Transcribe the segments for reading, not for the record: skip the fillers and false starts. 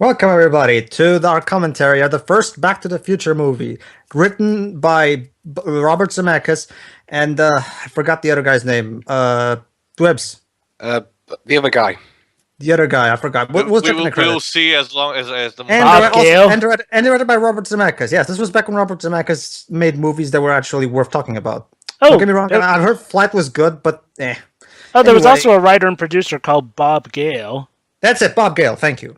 Welcome, everybody, to our commentary of the first Back to the Future movie, written by Robert Zemeckis and I forgot the other guy's name. Dwebs. Uh, the other guy. The other guy, I forgot. We'll check in the We'll credits. see as long as the And Bob Gale. directed by Robert Zemeckis. Yes, this was back when Robert Zemeckis made movies that were actually worth talking about. Oh, Don't get me wrong, I've heard Flight was good, but eh. there was Anyway. also a writer and producer called Bob Gale. That's it, Bob Gale. Thank you.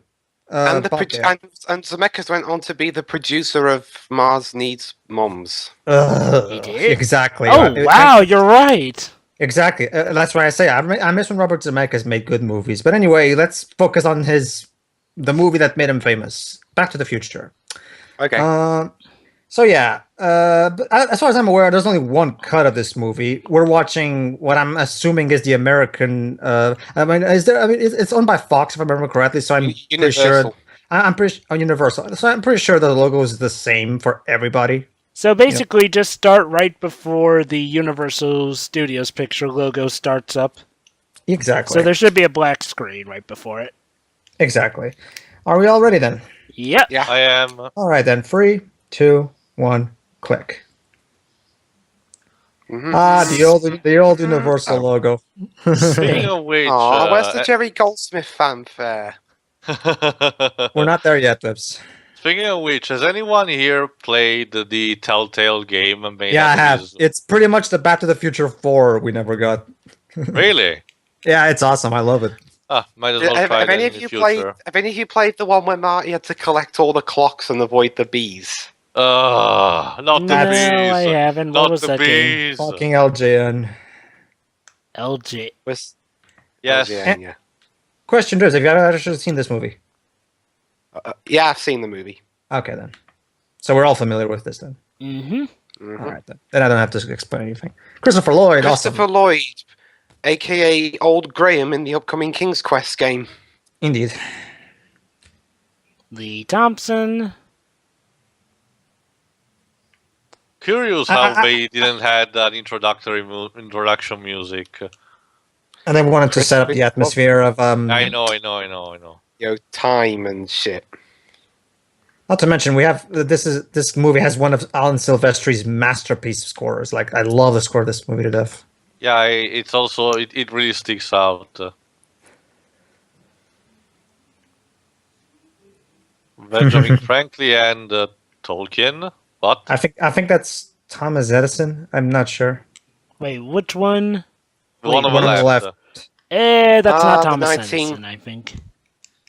And Bob Gale. and Zemeckis went on to be the producer of Mars Needs Moms. He did? Exactly. Oh, wow, you're right. Exactly. That's why I say I miss when Robert Zemeckis made good movies. But anyway, let's focus on the movie that made him famous, Back to the Future. Okay. So yeah, but as far as I'm aware, there's only one cut of this movie. We're watching what I'm assuming is the American. It's owned by Fox, if I remember correctly. So I'm pretty sure. Universal. I'm pretty Universal. So I'm pretty sure the logo is the same for everybody. So basically, just start right before the Universal Studios picture logo starts up. Exactly. So there should be a black screen right before it. Exactly. Are we all ready then? Yep. Yeah. I am. All right then. 3, 2, 1, click. Mhm. The old Universal logo. Speaking of which, Aw, where's the Jerry Goldsmith fanfare? We're not there yet, Lips. Speaking of which, has anyone here played the Telltale game? Yeah, I have. It's pretty much the Back to the Future 4 we never got. Really? Yeah, it's awesome. I love it. Might as well Have, try have that any in of the you future. played? Have any of you played the one where Marty had to collect all the clocks and avoid the bees? Not the No, bees. I haven't. What Not was the that game? bees. Fucking LJN. LJ. Yes. Yeah. Question, Driz, have you ever actually seen this movie? Yeah, I've seen the movie. Okay, then. So we're all familiar with this, then. Mm-hmm. Mhm. All right, then. Then I don't have to explain anything. Christopher Lloyd, Christopher awesome. Lloyd, aka Old Graham in the upcoming King's Quest game. Indeed. Lee Thompson. Curious how they didn't have that introduction music. And I wanted to set up the atmosphere of... I know. Time and shit. Not to mention, we have this movie has one of Alan Silvestri's masterpiece scores. Like, I love the score of this movie to death. Yeah, it's also it really sticks out. Benjamin Franklin and Tolkien. What? I think that's Thomas Edison. I'm not sure. Wait, which one? The one on one on the the left. left. That's not the Thomas 19 Edison, I think.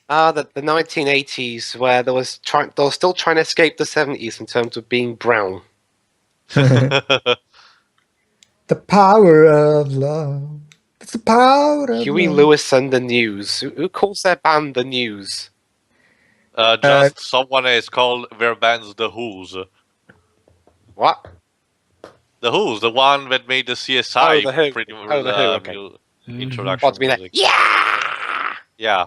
The 1980s, where they were still trying to escape the 70s in terms of being brown. The power of love. It's the power of Huey love. Lewis and the News. Who calls their band the News? Just someone is called their band's The Who's. What? The Who's, the one that made the CSI Oh, The Who. pretty Oh, The Who, okay. introduction What, to be like, music. yeah! Yeah.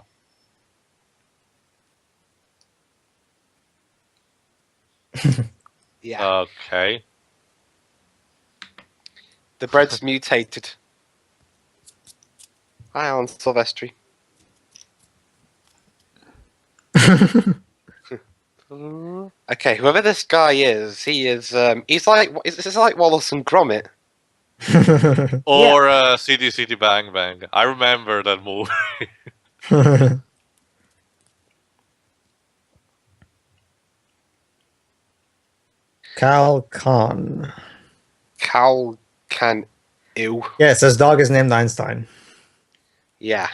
Yeah. Okay. The bread's mutated. Hi, Alan Silvestri. Okay, whoever this guy is, he's this is like Wallace and Gromit. Or City City Bang Bang. I remember that movie. Cal Khan. Cal can ew. Yes, his dog is named Einstein. Yeah.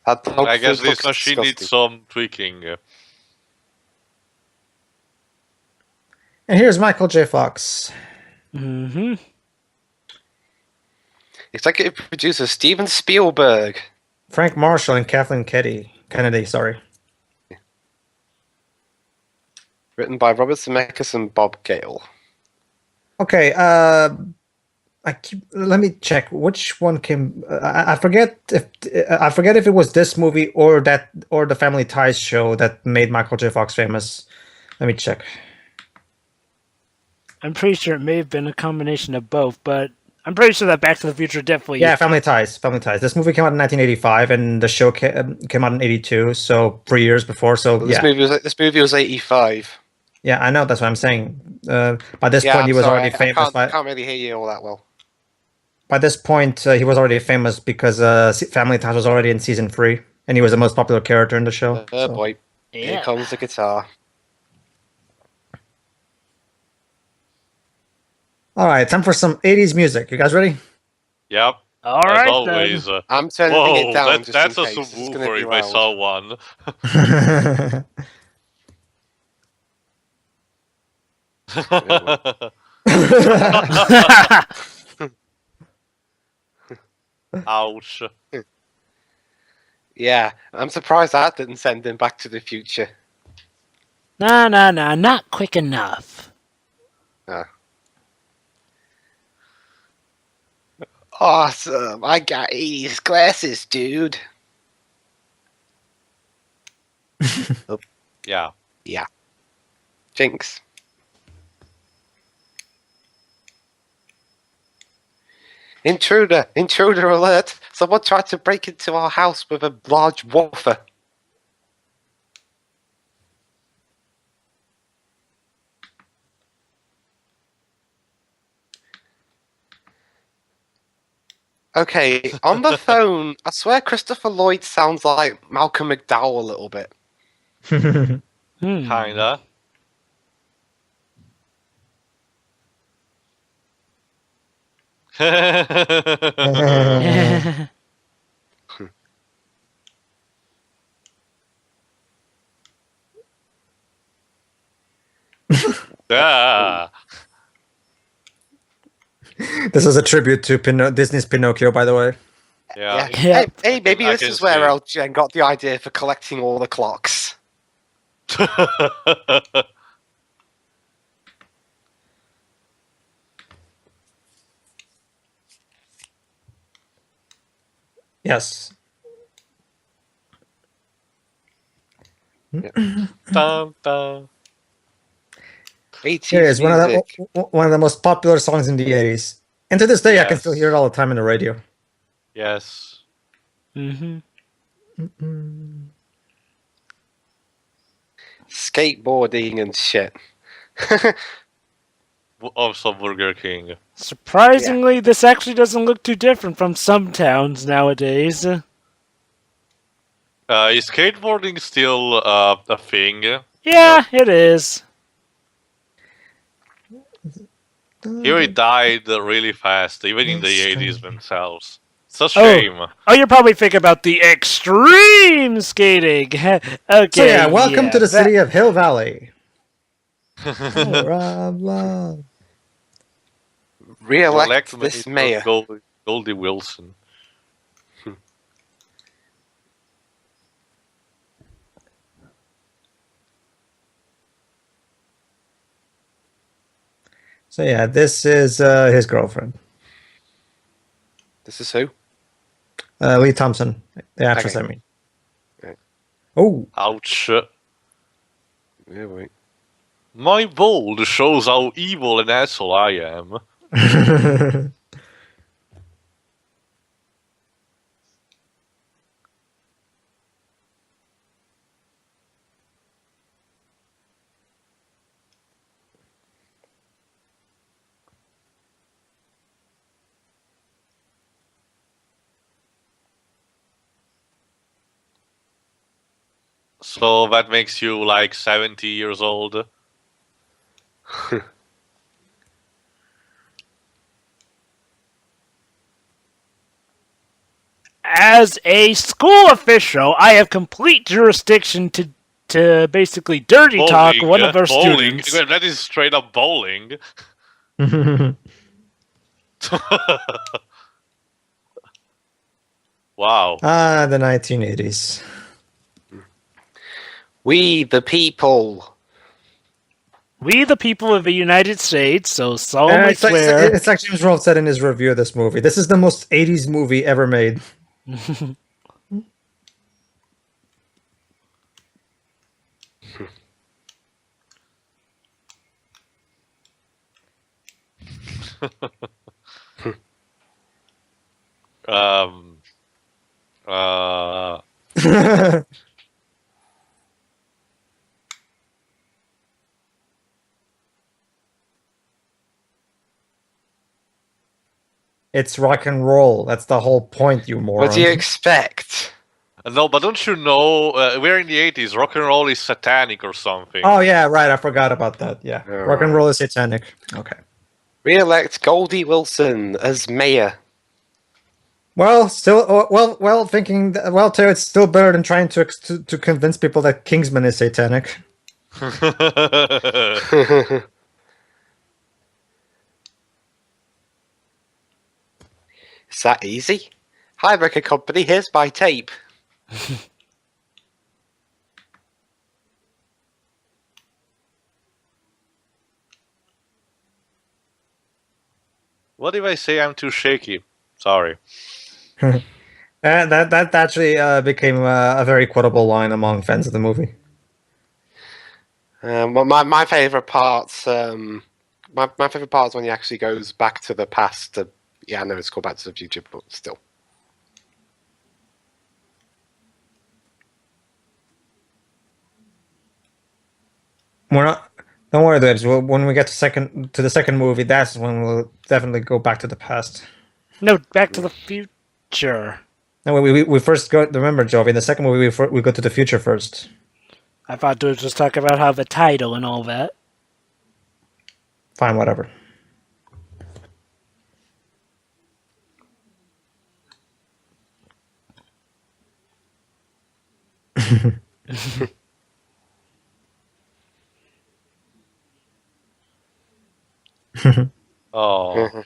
That dog I guess food this looks machine disgusting. needs some tweaking. And here's Michael J. Fox. Mm-hmm. Executive producer Steven Spielberg. Frank Marshall and Kathleen Kennedy, sorry. Written by Robert Zemeckis and Bob Gale. Okay, let me check which one came. I forget if it was this movie or the Family Ties show that made Michael J. Fox famous. Let me check. I'm pretty sure it may have been a combination of both, but I'm pretty sure that Back to the Future definitely. Yeah, Family Ties. Family Ties. This movie came out in 1985, and the show came out in 82, so 3 years before. So Well, yeah, this movie was 85. yeah, I know. That's what I'm saying. By this Yeah, point, I'm he was sorry, already famous. can't really hear you all that well. By this point, he was already famous because Family Ties was already in season 3, and he was the most popular character in the show. Oh so. boy, here Yeah. comes the guitar. All right, time for some 80s music. You guys ready? Yep. All As right always. then. I'm turning Whoa, it down just that's in a case. It's gonna subwoofer be if I loud. saw one. Ouch. Yeah, I'm surprised that didn't send him back to the future. Nah, not quick enough. Awesome! I got 80s glasses, dude. Yeah. Jinx. Intruder alert! Someone tried to break into our house with a large woofer. Okay, on the phone, I swear Christopher Lloyd sounds like Malcolm McDowell a little bit. Kinda. Yeah. This is a tribute to Disney's Pinocchio, by the way. Yeah. Yeah. Hey, maybe I this can is where see. Elgen got the idea for collecting all the clocks. Yes. Dun, dun. 80s Here it is, music. one of the most popular songs in the 80s. And to this day, I can still Yes. hear it all the time in the radio. Yes. Skateboarding and shit. Also Burger King. Surprisingly, this actually doesn't look too different from some towns nowadays. Is skateboarding still a thing? Yeah, it is. Here it died really fast, even in the 80s themselves. It's a Oh. shame. Oh, you're probably thinking about the extreme skating. Okay. So yeah, welcome to the that- city of Hill Valley. Oh, Rob Love. Re-elect Elect this Mr. mayor. Goldie Wilson. So yeah, this is his girlfriend, This is who? Lee Thompson, the actress. Okay. I mean. Right. Oh, Ouch. Yeah, wait. My bold shows how evil an asshole I am. So that makes you like 70 years old. As a school official, I have complete jurisdiction to basically dirty talk Bowling, one of our bowling. students. That is straight up bowling. Wow. the 1980s. We the people. We, the people of the United States, so solemnly It's like, swear. it's like James Rolfe said in his review of this movie. This is the most 80s movie ever made. It's rock and roll. That's the whole point, you moron. What do you expect? No, but don't you know, we're in the 80s, rock and roll is satanic or something. Oh, yeah, right. I forgot about that. Yeah. Oh, Rock and roll is satanic. Okay. Re-elect Goldie Wilson as mayor. Well, still, thinking, too, it's still better than trying to convince people that Kingsman is satanic. Is that easy? Hi, record company, here's my tape. What if I say I'm too shaky? Sorry. That actually became a very quotable line among fans of the movie. Well, my favorite parts, my favorite part is when he actually goes back to the past. Yeah, I know it's called Back to the Future, but still. We're not. Don't worry, Debs. When we get to the second movie, that's when we'll definitely go back to the past. No, Back to the Future. No, we first go. Remember, Jovi, in the second movie, we go to the future first. I thought Dude was talking about how the title and all that. Fine, whatever. Oh.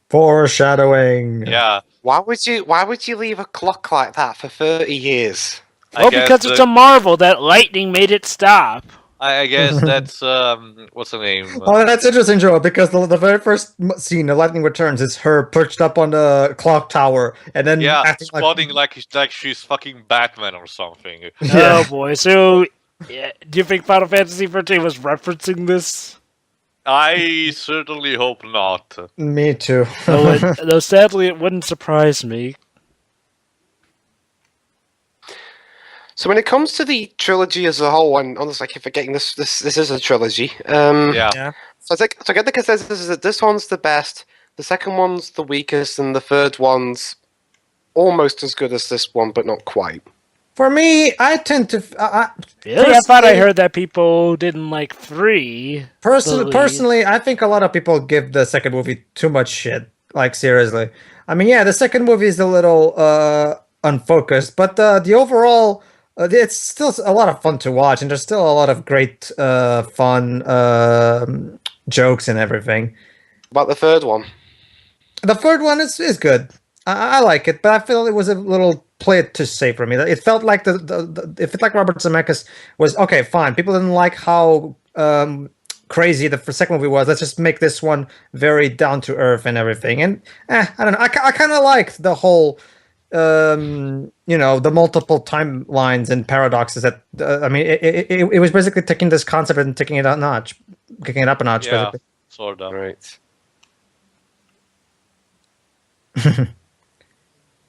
Foreshadowing. Yeah. Why would you leave a clock like that for 30 years? Well, because it's a marvel that lightning made it stop. I guess that's what's the name? Oh, that's interesting, Joe, because the very first scene, the lightning returns, is her perched up on the clock tower, and then squatting like she's fucking Batman or something. Oh boy! So, yeah, do you think Final Fantasy XIV was referencing this? I certainly hope not. Me too. Though sadly, it wouldn't surprise me. So when it comes to the trilogy as a whole, and honestly, I keep forgetting this is a trilogy. Yeah. So I get the consensus is that this one's the best, the second one's the weakest, and the third one's almost as good as this one, but not quite. For me, I tend to. Really? I thought I heard that people didn't like 3. Personally, I think a lot of people give the second movie too much shit. Like, seriously. I mean, yeah, the second movie is a little unfocused, but the overall, it's still a lot of fun to watch, and there's still a lot of great fun jokes and everything. About the third one? The third one is good. I like it, but I feel it was a little play it too safe for me. It felt like it felt like Robert Zemeckis was okay. Fine, people didn't like how crazy the second movie was. Let's just make this one very down to earth and everything. And I don't know. I kind of liked the whole, the multiple timelines and paradoxes. That I mean, it was basically taking this concept and kicking it up a notch. Yeah, basically. sort of. Right.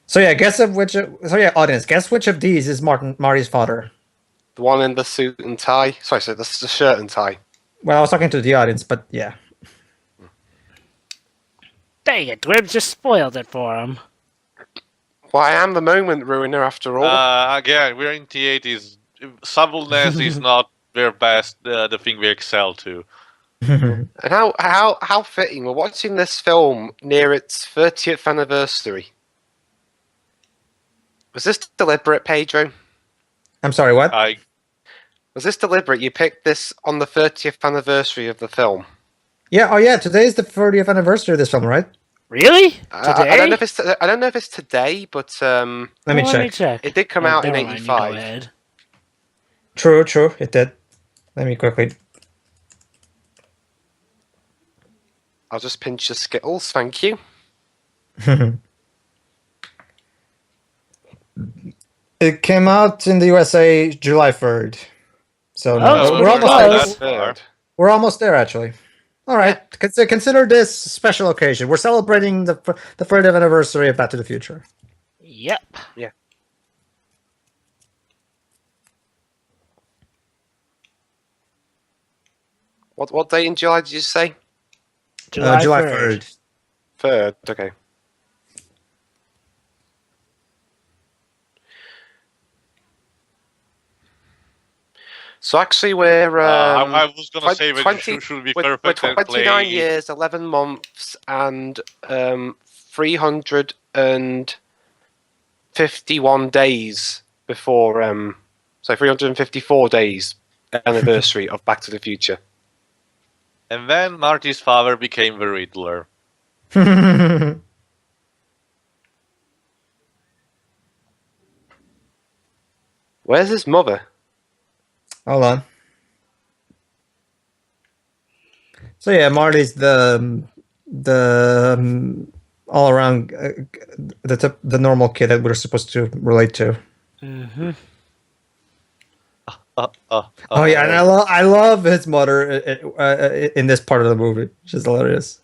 So yeah, audience, guess which of these is Marty's father? The one in the suit and tie. Sorry, so this is the shirt and tie. Well, I was talking to the audience, but yeah. Dang it, Dwib just spoiled it for him. Well, I am the moment ruiner after all. Again, we're in the 80s. Subtleness is not their best, the thing we excel to. And how fitting. We're watching this film near its 30th anniversary. Was this deliberate, Pedro? I'm sorry, what? Was this deliberate? You picked this on the 30th anniversary of the film. Yeah. Oh, yeah. Today is the 30th anniversary of this film, right? Really? Today? I don't know if it's today, but let me check. It did come out in '85. True. It did. Let me quickly. I'll just pinch your Skittles. Thank you. It came out in the USA July 3rd. So Oh, we're pretty almost close. we're almost there actually. All right, consider this special occasion. We're celebrating the 30th anniversary of Back to the Future. Yep. Yeah. What date in July did you say? July 3rd. 3rd. 3rd. Okay. So actually, we're I was gonna say that 20 you should be we're perfect at 29 playing. years, 11 months, and 351 days before 354 days anniversary of Back to the Future. And then Marty's father became the Riddler. Where's his mother? Hold on. So yeah, Marty's the all around the normal kid that we're supposed to relate to. Mm-hmm. Oh yeah, and I love his mother in this part of the movie. She's hilarious.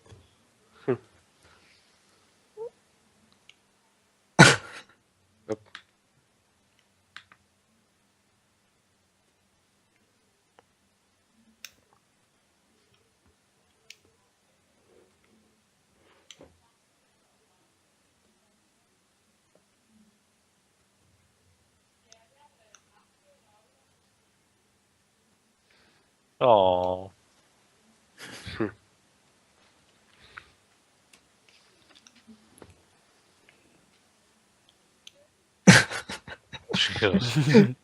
Oh.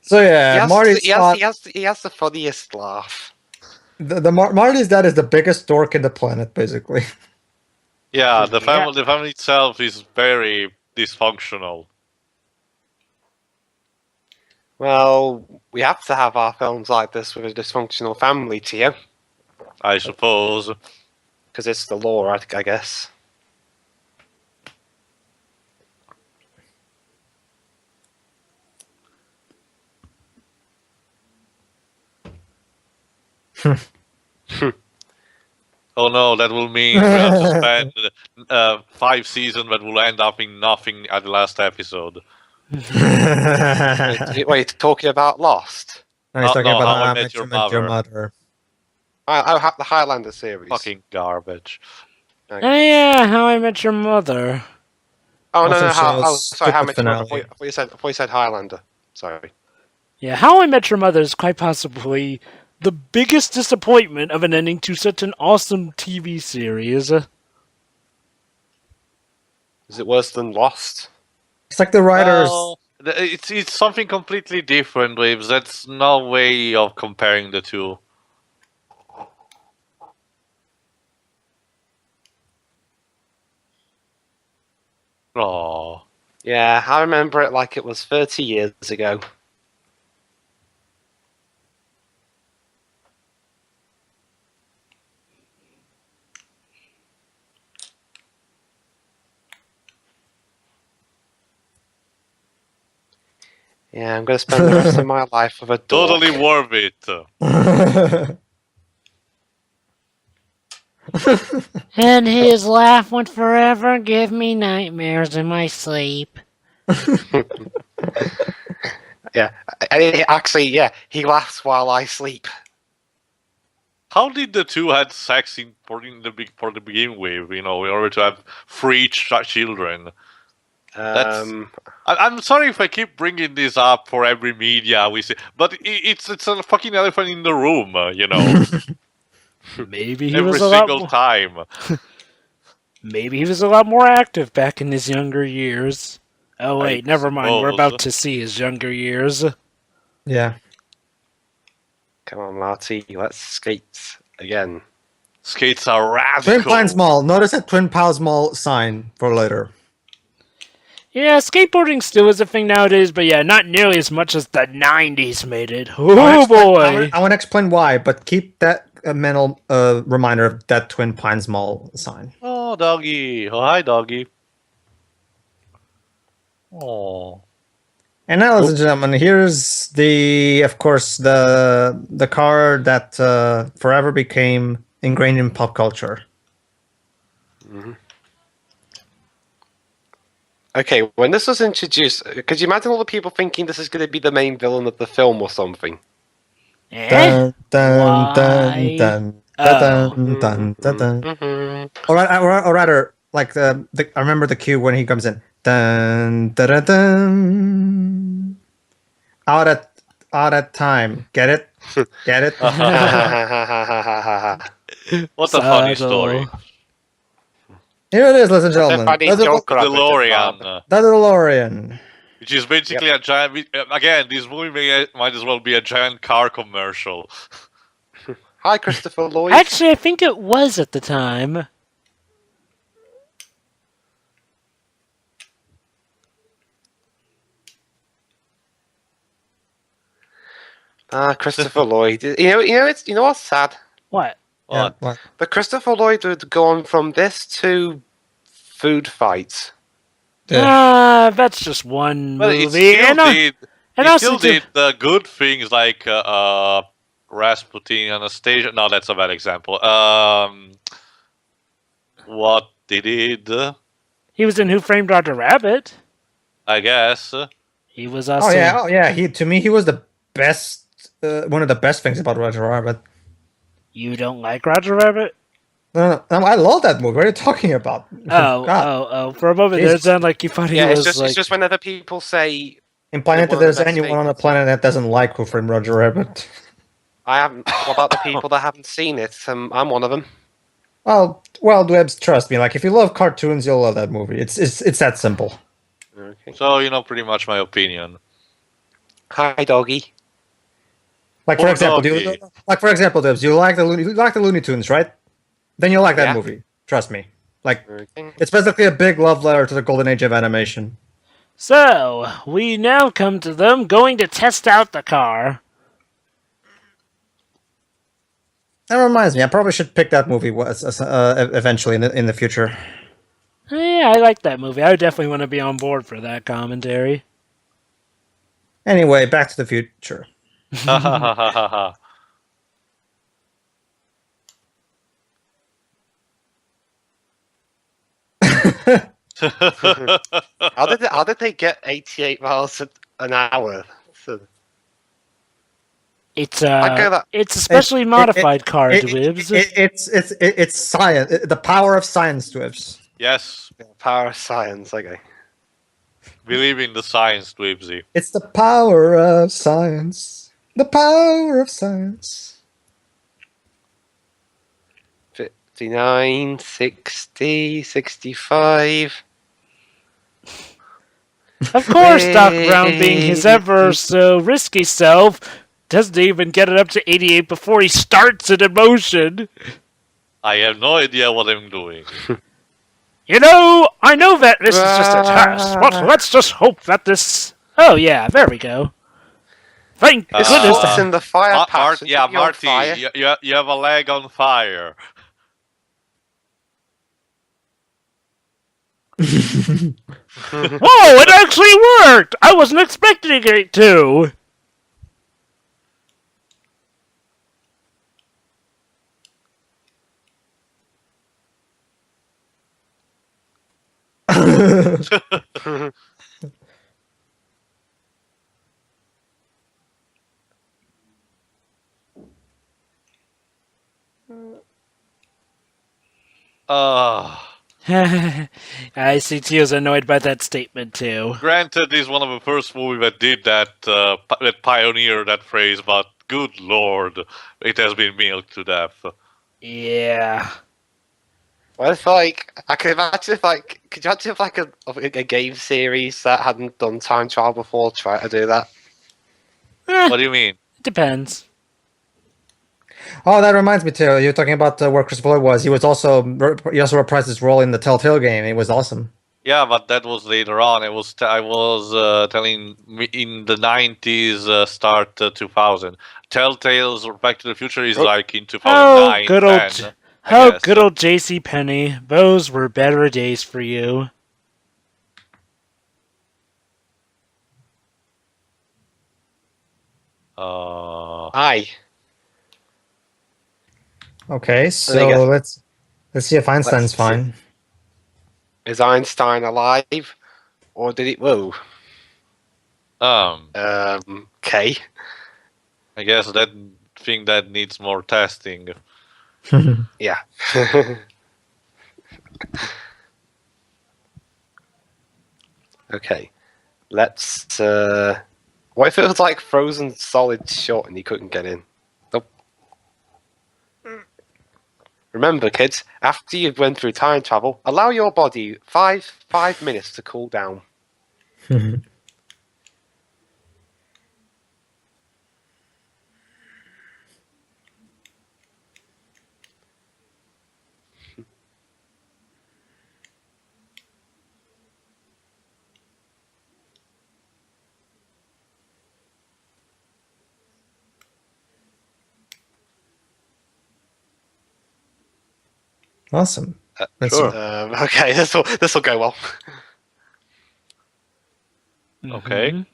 So yeah, Marty's he has the funniest laugh. Marty's dad is the biggest dork in the planet, basically. Yeah, the family itself is very dysfunctional. Well, we have to have our films like this with a dysfunctional family, Tio, I suppose. because it's the law, I guess. Oh no, that will mean we have to spend 5 seasons that will end up in nothing at the last episode. Wait, talking about Lost? He's talking No, about How I How Met Your Mother. Mother. I have the Highlander series. Fucking garbage. Oh yeah, How I Met Your Mother. Oh no, Also sorry, How I stupid Met Your Mother. finale. I thought you said Highlander. Sorry. Yeah, How I Met Your Mother is quite possibly the biggest disappointment of an ending to such an awesome TV series. Is it worse than Lost? It's like the writers. Well, it's something completely different, Waves. That's no way of comparing the two. Oh. Yeah, I remember it like it was 30 years ago. Yeah, I'm going to spend the rest of my life with a dog. Totally worth it. And his laugh would forever give me nightmares in my sleep. Yeah, actually, he laughs while I sleep. How did the two had sex for the begin with? In order to have 3 children. I'm sorry if I keep bringing this up for every media we see, but it's a fucking elephant in the room, Maybe he every was a lot single more, time. Maybe he was a lot more active back in his younger years. Oh wait, I never mind. We're suppose. about to see his younger years. Yeah. Come on, Marty, let's skate again. Skates are radical. Twin Pines Mall. Notice that Twin Pines Mall sign for later. Yeah, skateboarding still is a thing nowadays, but yeah, not nearly as much as the 90s made it. Oh boy! I want to explain why, but keep that mental reminder of that Twin Pines Mall sign. Oh, doggy. Oh, hi, doggy. Oh. And now, ladies and gentlemen, here's of course, the car that forever became ingrained in pop culture. Okay, when this was introduced, could you imagine all the people thinking this is going to be the main villain of the film or something? Eh? Dun, dun, Why? dun, Oh. dun, dun, dun, dun. Or rather, like I remember the cue when he comes in. Dun, dun, dun, dun. Out at time. Get it? Get it? What a funny Subtle. story. Here it is, ladies and That's a gentlemen. funny The joke, The Robert, DeLorean. The DeLorean. Which is basically a giant. Again, this movie might as well be a giant car commercial. Hi, Christopher Lloyd. Actually, I think it was at the time. Christopher Lloyd. You know what's sad? What? Yeah, What? what? But Christopher Lloyd would go on from this to food fights. That's just one Well, it movie. still did. and It also still did the good things like Rasputin, Anastasia. No, that's a bad example. What they did, he was in Who Framed Roger Rabbit. I guess. He was also. Oh yeah. To me, he was the best. One of the best things about Roger Rabbit. You don't like Roger Rabbit? No, I love that movie. What are you talking about? God. Oh. For a moment, there it Jesus. sounded like you thought he Yeah, was it's just whenever people say Implying They're that one of the there's best anyone on the things. planet that doesn't like Who Framed Roger Rabbit. I haven't. What about the people that haven't seen it? I'm one of them. Well, Dwebs, trust me. Like, if you love cartoons, you'll love that movie. It's that simple. Okay. So you know pretty much my opinion. Hi, doggy. Like, for Poor example, doggy. Dwebs, you like the Looney Tunes, right? Then you'll like that Yeah. movie. Trust me. Like, Okay. it's basically a big love letter to the golden age of animation. So, we now come to them going to test out the car. That reminds me, I probably should pick that movie eventually in the future. Yeah, I like that movie. I would definitely want to be on board for that commentary. Anyway, Back to the Future. Ha ha ha ha ha ha. How did they get 88 miles an hour? So, It's I get that. it's a specially modified car, Dwibs. It's science. The power of science, Dwebs. Yes, Power of science. Okay. believe in the science, Dweebsy. It's the power of science. The power of science. 59, 60, 65. Of course, Doc Brown, being his ever so risky self, doesn't even get it up to 88 before he starts it in motion. I have no idea what I'm doing. You know, I know that this is just a test, but let's just hope that this... Oh yeah, there we go. Thank It's goodness. What's in the fire patch? Yeah, You're on Marty, fire. you have a leg on fire. Whoa, it actually worked! I wasn't expecting it to! I see Tio's annoyed by that statement too. Granted, this is one of the first movies that did that, that pioneered that phrase, but good lord, it has been milked to death. Yeah. Well, it's like I could imagine if could you imagine if a game series that hadn't done time trial before try to do that? What do you mean? Depends. Oh, that reminds me too. You're talking about where Christopher Lloyd was. He also reprised his role in the Telltale game. It was awesome. Yeah, but that was later on. I was telling in the 90s, start 2000. Telltale's Back to the Future is like in 2009. Oh, good 10, old, I guess. good old J.C. Penney. Those were better days for you. Aye. Okay, There you so go. let's see if Einstein's see. fine. Is Einstein alive, or did he? Whoa. Okay. I guess that thing that needs more testing. Yeah. Okay. Let's. What if it was like frozen solid shot and he couldn't get in? Nope. Remember, kids, after you've went through time travel, allow your body five minutes to cool down. Awesome. Let's Sure. Okay, this will go well. Okay. Mhm.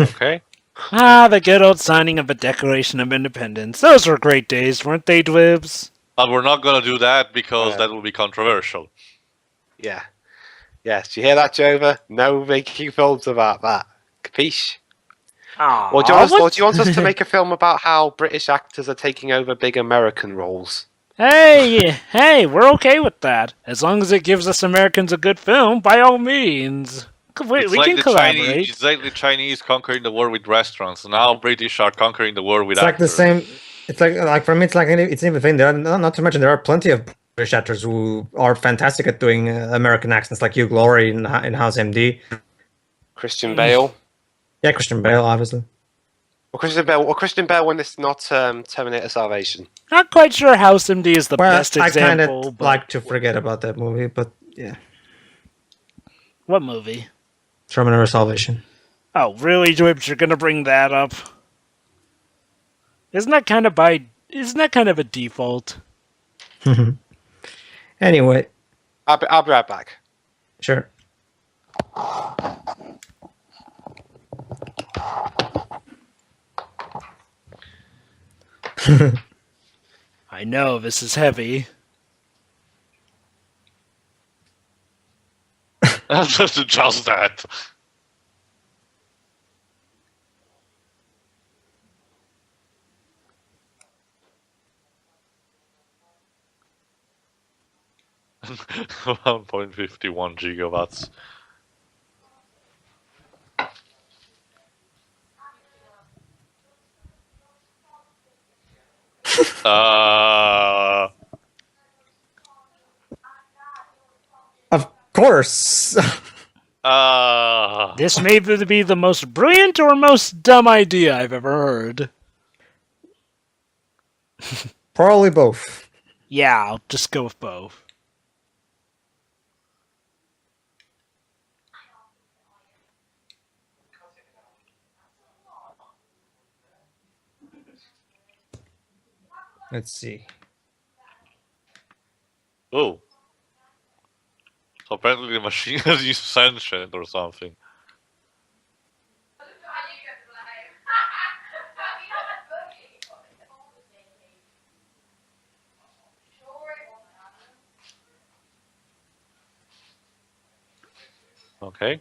Okay. Ah, the good old signing of the Declaration of Independence. Those were great days, weren't they, Dwibs? But we're not gonna do that because Uh, that will be controversial. Yeah. Yes, you hear that, Jova? No making films about that. Capiche? Or do you want us to make a film about how British actors are taking over big American roles? Hey, we're okay with that. As long as it gives us Americans a good film, by all means. We can collaborate. It's like the Chinese conquering the world with restaurants. Now British are conquering the world with It's like the actors. same. It's like for me, it's even thing. There are not to mention there are plenty of British actors who are fantastic at doing American accents, like Hugh Laurie in House MD. Christian Bale? Yeah, Christian Bale, obviously. Or Christian Bale when it's not Terminator Salvation. Not quite sure House MD is the Well, best I kind example, of but... like to forget about that movie, but yeah, What movie? Terminator Salvation. Oh, really, Dwibs? You're gonna bring that up? Isn't that kind of a default? Anyway, I'll be right back. sure. I know, this is heavy. Just that. $1.51 gigawatts. Of course. This may be the most brilliant or most dumb idea I've ever heard. Probably both. Yeah, I'll just go with both. Let's see. Oh. So apparently the machine is sentient or something. Okay.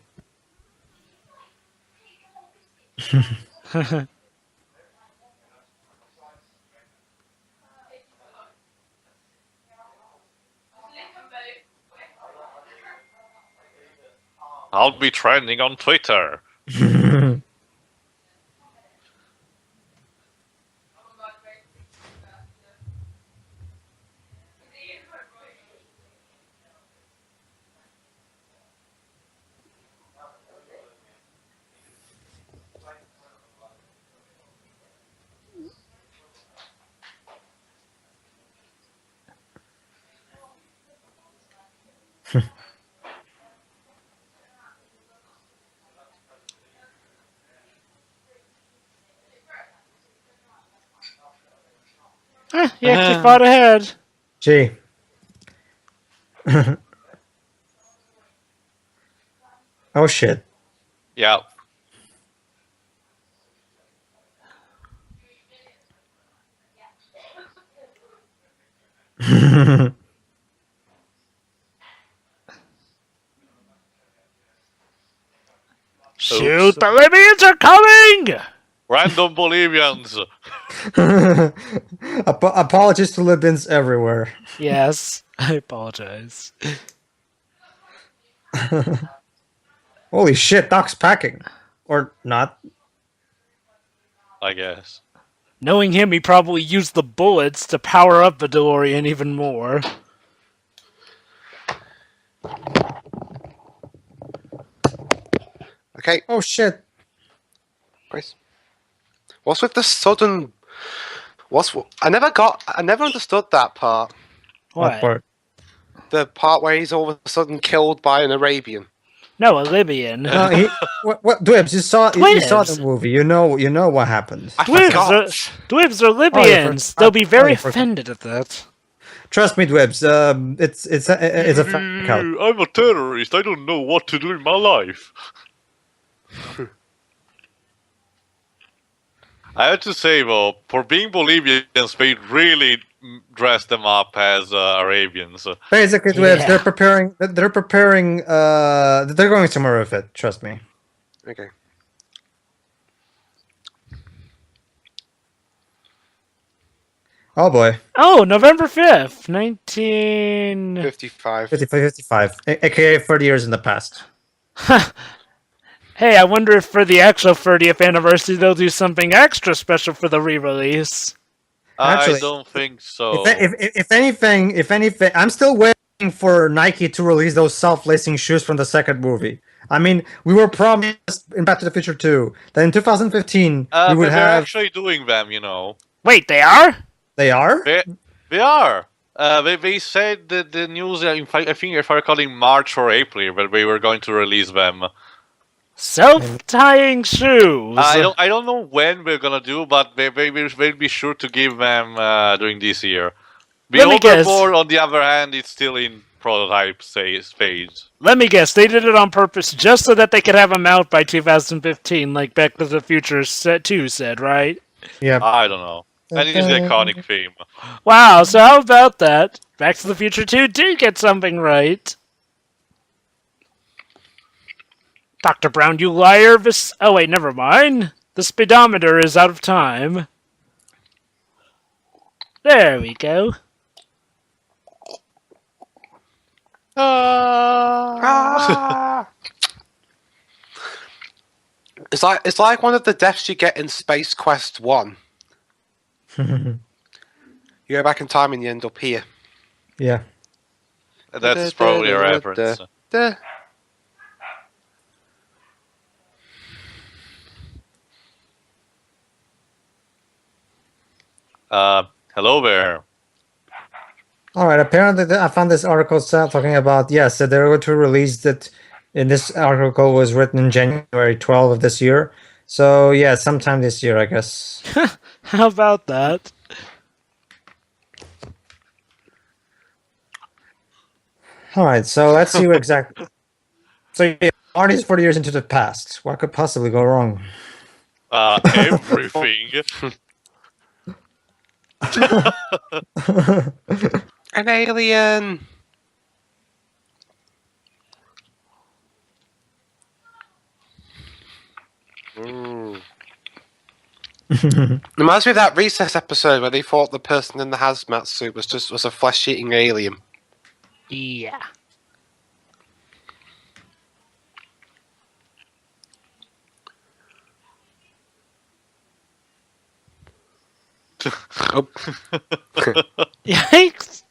I'll be trending on Twitter. He actually fought ahead. Gee. Oh shit. Yeah. Shoot, the Libyans are coming! Random Bolivians. Apologies to Libyans everywhere. Yes, I apologize. Holy shit, Doc's packing. Or not. I guess. Knowing him, he probably used the bullets to power up the DeLorean even more. Okay. Oh shit. Nice. What's with the sudden? I never understood that part. What part? The part where he's all of a sudden killed by an Arabian. No, a Libyan. No, what Dwebs, you saw the movie. You know what happened. Dwebs are Libyans. They'll be very offended at that. Trust me, Dwebs. It's a fact. I'm a terrorist. I don't know what to do in my life. I have to say though, for being Bolivians, they really dressed them up as Arabians. Basically, Dwebs, they're preparing. They're going somewhere with it. Trust me. Okay. Oh boy. Oh, November 5th, 1955. 55. AKA 30 years in the past. Hey, I wonder if for the actual 30th anniversary they'll do something extra special for the re-release. Actually, I don't think so. If anything, I'm still waiting for Nike to release those self-lacing shoes from the second movie. I mean, we were promised in Back to the Future 2 that in 2015 we would they're have. actually doing them, you know. Wait, they are? They are? They are. They said that the news, I think if I recall in March or April, that they were going to release them. Self-tying shoes. I don't know when we're gonna do, but they'll be sure to give them during this year. The overboard, on the other hand, it's still in prototype stage. Let me guess, they did it on purpose just so that they could have them out by 2015, like Back to the Future 2 said, right? Yeah. I don't know. And it is the iconic theme. Wow, so how about that? Back to the Future 2 did get something right. Dr. Brown, you liar! Oh wait, never mind. The speedometer is out of time. There we go. It's like one of the deaths you get in Space Quest 1. You go back in time and you end up here. Yeah. That's probably a reference. Hello there. All right. Apparently, I found this article talking about so they're going to release it. And this article was written in January 12 of this year. So yeah, sometime this year, I guess. How about that? All right. So let's see what exactly. So yeah, Marty's 40 years into the past. What could possibly go wrong? Everything. An alien. Reminds me of that Recess episode where they thought the person in the hazmat suit was a flesh-eating alien. Yeah. Oh. Yikes!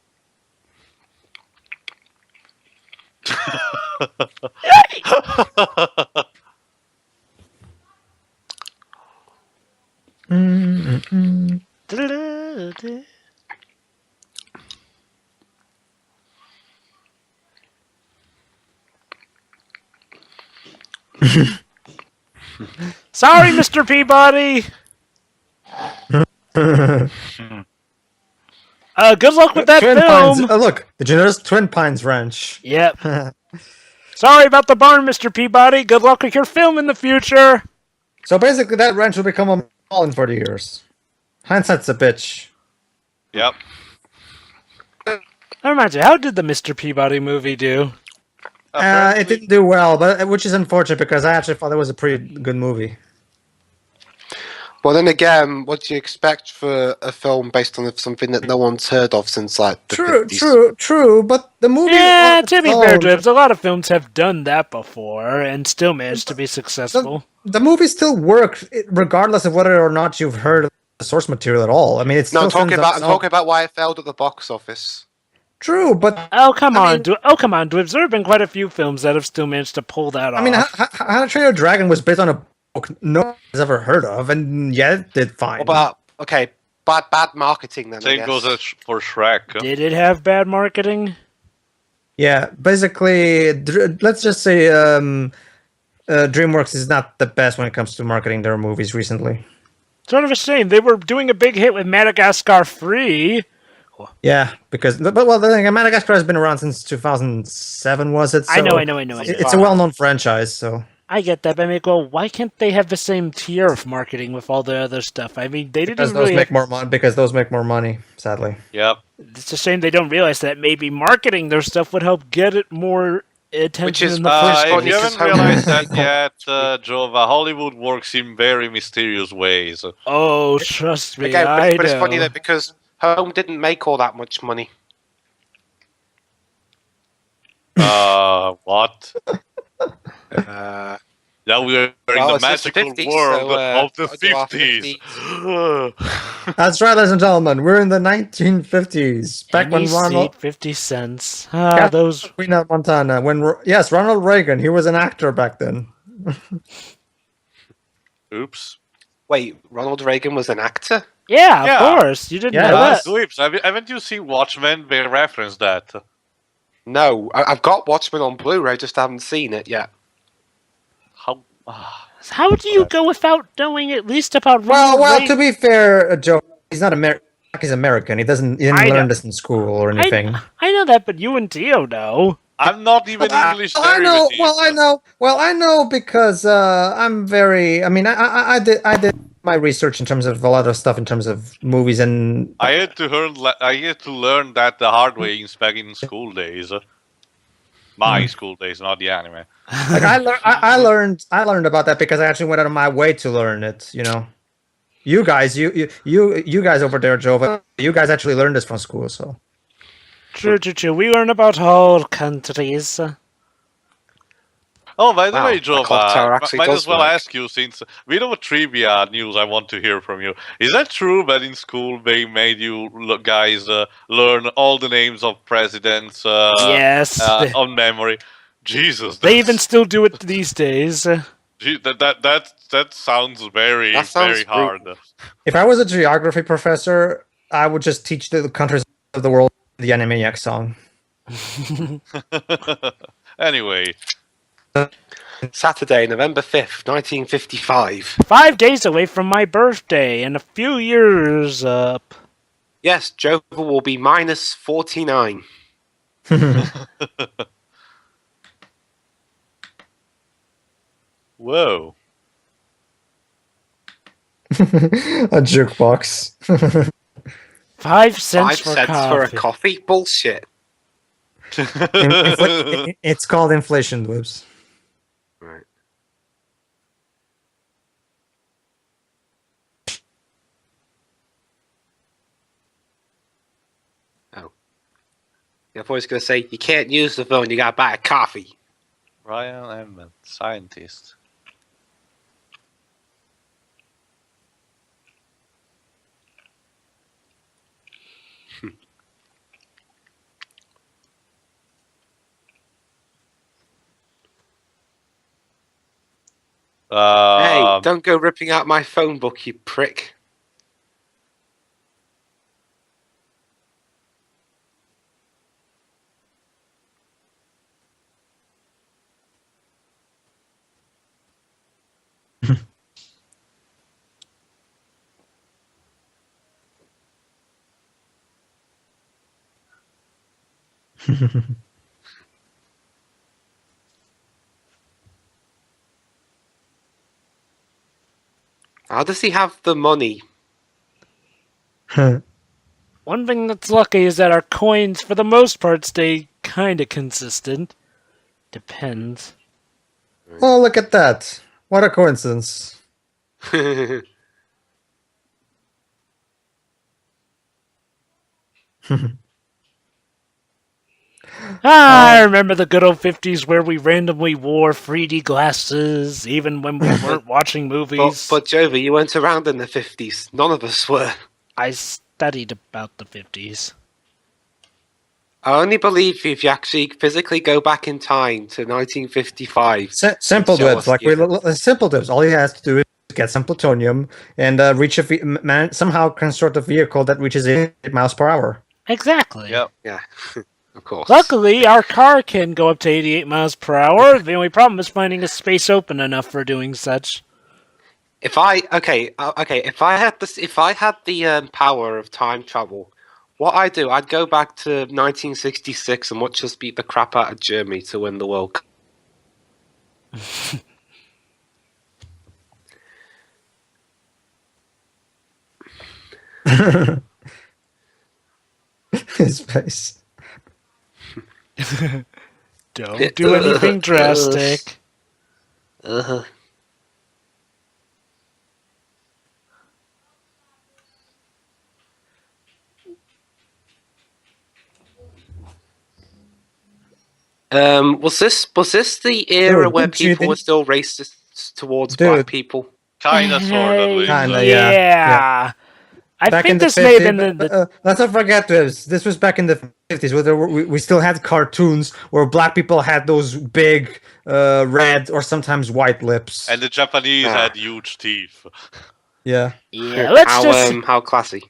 Sorry, Mr. Peabody. Good luck with that Twin film. Pines. Look, the generous Twin Pines Ranch. Yep. Sorry about the barn, Mr. Peabody. Good luck with your film in the future. So basically, that ranch will become a mall in 40 years. Hindsight's a bitch. Yep. That reminds me, how did the Mr. Peabody movie do? It didn't do well, but which is unfortunate because I actually thought it was a pretty good movie. Well, then again, what do you expect for a film based on something that no one's heard of since like the 50s? True, but the movie. Yeah, to be fair, Dribs, a lot of films have done that before and still managed to be successful. The movie still worked, regardless of whether or not you've heard of the source material at all. I mean, it's I'm talking about why it failed at the box office. True, but come on, Dribs. There have been quite a few films that have still managed to pull that off. I mean, How to Train Your Dragon was based on a book no one has ever heard of, and yeah, it did fine. Well, okay, bad marketing then. Same goes for Shrek. Did it have bad marketing? Yeah, basically, let's just say DreamWorks is not the best when it comes to marketing their movies recently. Sort of a shame. They were doing a big hit with Madagascar 3. Yeah, because the thing, Madagascar has been around since 2007, was it? So I know. It's a well-known franchise, so I get that, but I mean, well, why can't they have the same tier of marketing with all the other stuff? I mean, they didn't really make more money. Because those make more money, sadly. Yep. It's a shame they don't realize that maybe marketing their stuff would help get it more attention. Which is in the first if you haven't realized that yet, Jova, Hollywood works in very mysterious ways. Oh, trust me, Again, I but it's know. funny that because Home didn't make all that much money. What? Now we are in the magical 50s, world of the so 50s. That's right, ladies and gentlemen. We're in the 1950s. Back when Ronald 50 cents. those Queen of Montana. Yes, Ronald Reagan. He was an actor back then. Oops. Wait, Ronald Reagan was an actor? Yeah, of course. You didn't know that. Oops. Haven't you seen Watchmen? They reference that. No, I've got Watchmen on Blu-ray, just haven't seen it yet. How do you go without knowing at least about Well, Reagan? to be fair, Joe, he's not American. He's American. He didn't learn this in school or anything. I know that, but you and Dio know. I'm not even English. I know. Well, I know because I'm very. I mean, I did my research in terms of a lot of stuff in terms of movies, and I had to learn that the hard way back in school days. My school days, not the anime. Like I learned about that because I actually went out of my way to learn it. You know, you guys over there, Jova, you guys actually learned this from school, so. True. We learn about all countries. Oh, by the way, Clock Jova, Tower actually might does as well work. ask you, since we know trivia news I want to hear from you. Is that true that in school they made you guys learn all the names of presidents Yes. on memory? Jesus. They even still do it these days. That sounds very hard. If I was a geography professor, I would just teach the countries of the world the Animaniac song. Anyway. Saturday, November 5th, 1955. 5 days away from my birthday and a few years up. Yes, Jova will be minus 49. Whoa. A jukebox. 5 cents, 5 cents for a coffee? Bullshit. It's called inflation, Whips. Right. Oh. I thought I was going to say, you can't use the phone, you got to buy a coffee. Ryan Emmett, scientist. Hey, don't go ripping out my phone book, you prick. How does he have the money? One thing that's lucky is that our coins, for the most part, stay kind of consistent. Depends. Oh, look at that. What a coincidence. I remember the good old 50s where we randomly wore 3D glasses, even when we weren't watching movies. But Jovi, you weren't around in the 50s. None of us were. I studied about the 50s. I only believe if you actually physically go back in time to 1955. Simple dibs, simple dibs. All he has to do is get some plutonium and reach somehow construct a vehicle that reaches 8 miles per hour. Exactly. Yep. Yeah, of course. Luckily, our car can go up to 88 miles per hour. The only problem is finding a space open enough for doing such. If I had the power of time travel, what I'd do, I'd go back to 1966 and watch us beat the crap out of Germany to win the World Cup. His face. Don't do anything drastic. Uh-huh. Was this the era where people were still racist towards black people? Kinda, sorta. Kinda, yeah. I think this may have been let's not forget this was back in the 50s where we still had cartoons where black people had those big red or sometimes white lips. And the Japanese had huge teeth. Yeah. Yeah, how classy.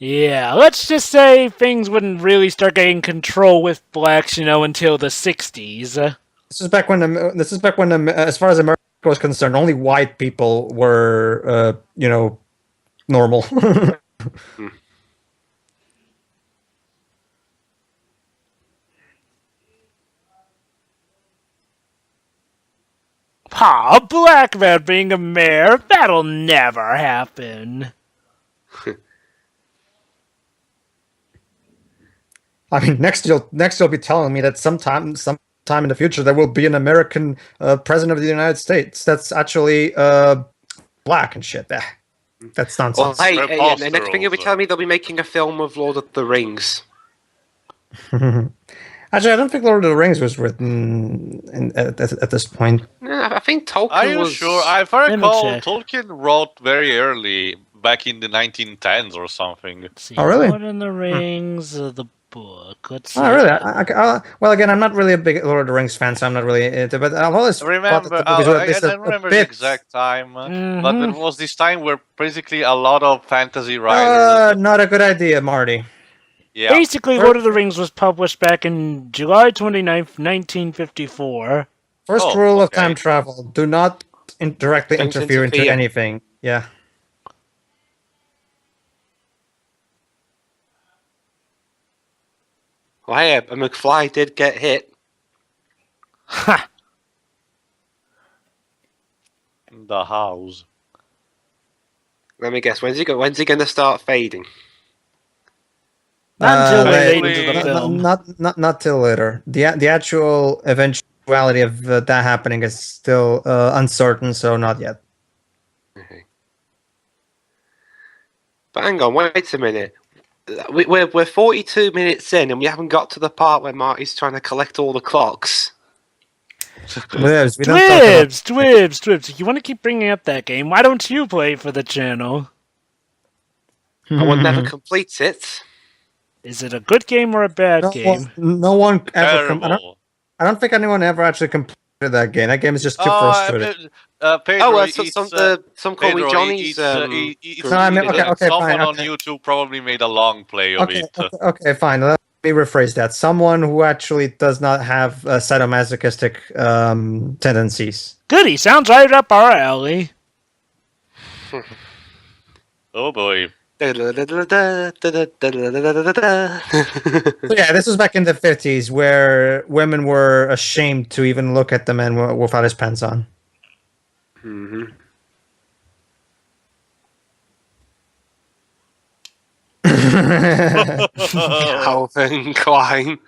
Yeah, let's just say things wouldn't really start getting control with blacks, until the 60s. This is back when as far as America was concerned, only white people were normal. A black man being a mayor? That'll never happen. I mean, next you'll be telling me that sometime in the future there will be an American president of the United States that's actually black and shit. That's nonsense. Well, hey, the next thing you'll be telling me they'll be making a film of Lord of the Rings. Actually, I don't think Lord of the Rings was written at this point. I think Tolkien was... Are you sure? If I recall, Tolkien wrote very early, back in the 1910s or something. Let's see, oh, really? Lord of the Rings, the book. Let's see. Oh, really? Well, again, I'm not really a big Lord of the Rings fan, so I'm not really into it. But I've always remember. I don't remember the exact time, but there was this time where basically a lot of fantasy writers. Not a good idea, Marty. Yeah. Basically, Lord of the Rings was published back in July 29th, 1954. First rule of time travel: do not directly interfere into anything. Yeah. Well, yeah, a McFly did get hit. Ha! In the house. Let me guess. When's he going to start fading? Not until late into the film. Not till later. The actual eventuality of that happening is still uncertain, so not yet. Okay. But hang on, wait a minute. We're 42 minutes in, and we haven't got to the part where Marty's trying to collect all the clocks. Twibs. You want to keep bringing up that game? Why don't you play for the channel? I will never complete it. Is it a good game or a bad game? No one ever. I don't think anyone ever actually completed that game. That game is just too frustrating. Pedro, some call me Johnny's. Someone fine, on YouTube probably made a long play of it. Okay, fine. Let me rephrase that. Someone who actually does not have sadomasochistic tendencies. Goody, sounds right up our alley. Oh boy. So yeah, this was back in the 50s where women were ashamed to even look at the man without his pants on. Mm-hmm. Calvin Klein.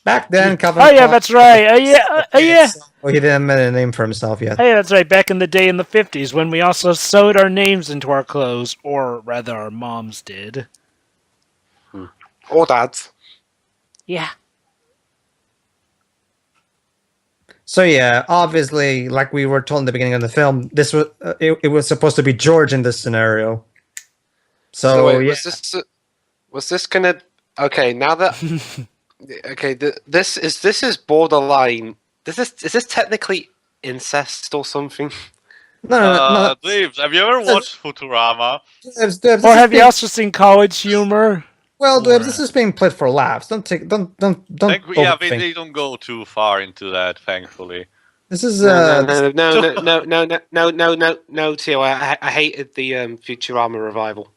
Back then, Calvin Oh yeah, Klein- that's right. Yeah. Well, he didn't make a name for himself yet. Oh yeah, that's right. Back in the day in the 50s when we also sewed our names into our clothes, or rather our moms did. Or dads. Yeah. So yeah, obviously, like we were told in the beginning of the film, this was it was supposed to be George in this scenario. So, wait, yeah. was this gonna? Okay, now that okay, this is borderline. Is this technically incest or something? No. Dave, have you ever watched Futurama? Dibs, Or have you also seen College Humor? Well, Dibs, this is being played for laughs. Don't. They don't go too far into that, thankfully. This is no, Tio. I hated the Futurama revival.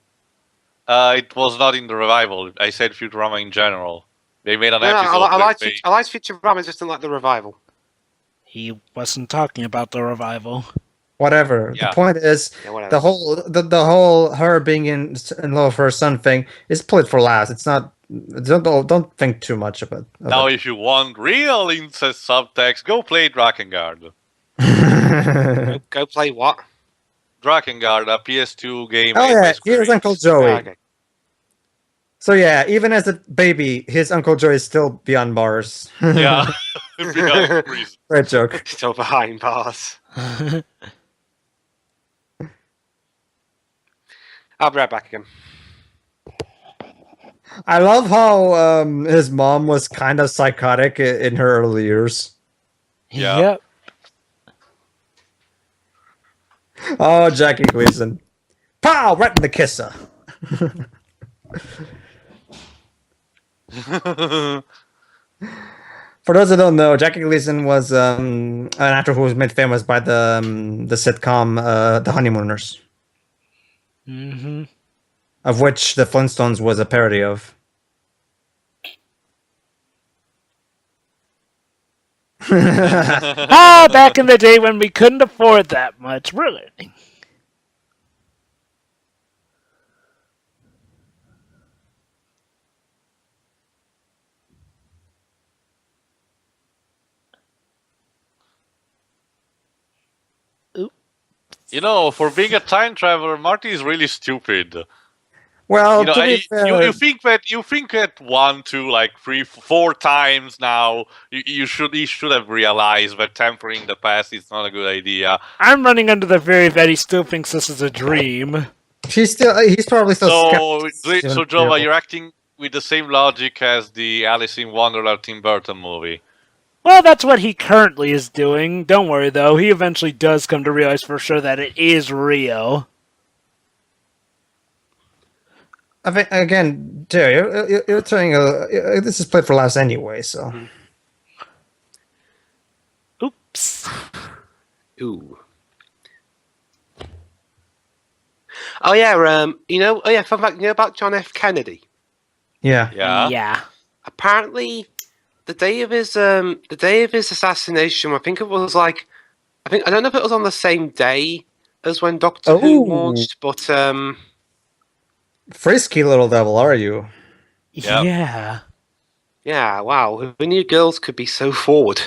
It was not in the revival. I said Futurama in general. They made an episode. I liked Futurama, just didn't like the revival. He wasn't talking about the revival. Whatever. Yeah. The point is, the whole her being in love with her son thing is played for laughs. It's not. Don't think too much about it. Now, if you want real incest subtext, go play Drakengard. Go play what? Drakengard, a PS2 game. Oh made by yeah, Square here's Enix. Uncle Joey. Oh, okay. So yeah, even as a baby, his Uncle Joey is still beyond bars. Yeah. Beyond reason. Great joke. Still behind bars. I'll be right back again. I love how his mom was kind of psychotic in her early years. Yeah. Yep. Oh, Jackie Gleason. Pow! Right in the kisser. For those that don't know, Jackie Gleason was an actor who was made famous by the sitcom The Honeymooners, Mm-hmm. of which the Flintstones was a parody of. Back in the day when we couldn't afford that much. Really. You know, for being a time traveler, Marty is really stupid. Well, You know, to be fair, you think that 1, 2, like 3, 4 times now. He should have realized that tempering the past is not a good idea. I'm running under the theory that he still thinks this is a dream. he's probably still skeptical. So Jova, you're acting with the same logic as the Alice in Wonderland Tim Burton movie. Well, that's what he currently is doing. Don't worry, though. He eventually does come to realize for sure that it is real. I think, again, Jerry, you're saying this is played for laughs anyway, so. Oops. Ooh. Oh yeah, fun fact, you know about John F. Kennedy? Yeah. Yeah. Apparently, the day of his assassination, I think it was like, I don't know if it was on the same day as when Doctor Who launched, but Frisky little devil, are you? Yep. yeah, wow, who knew girls could be so forward,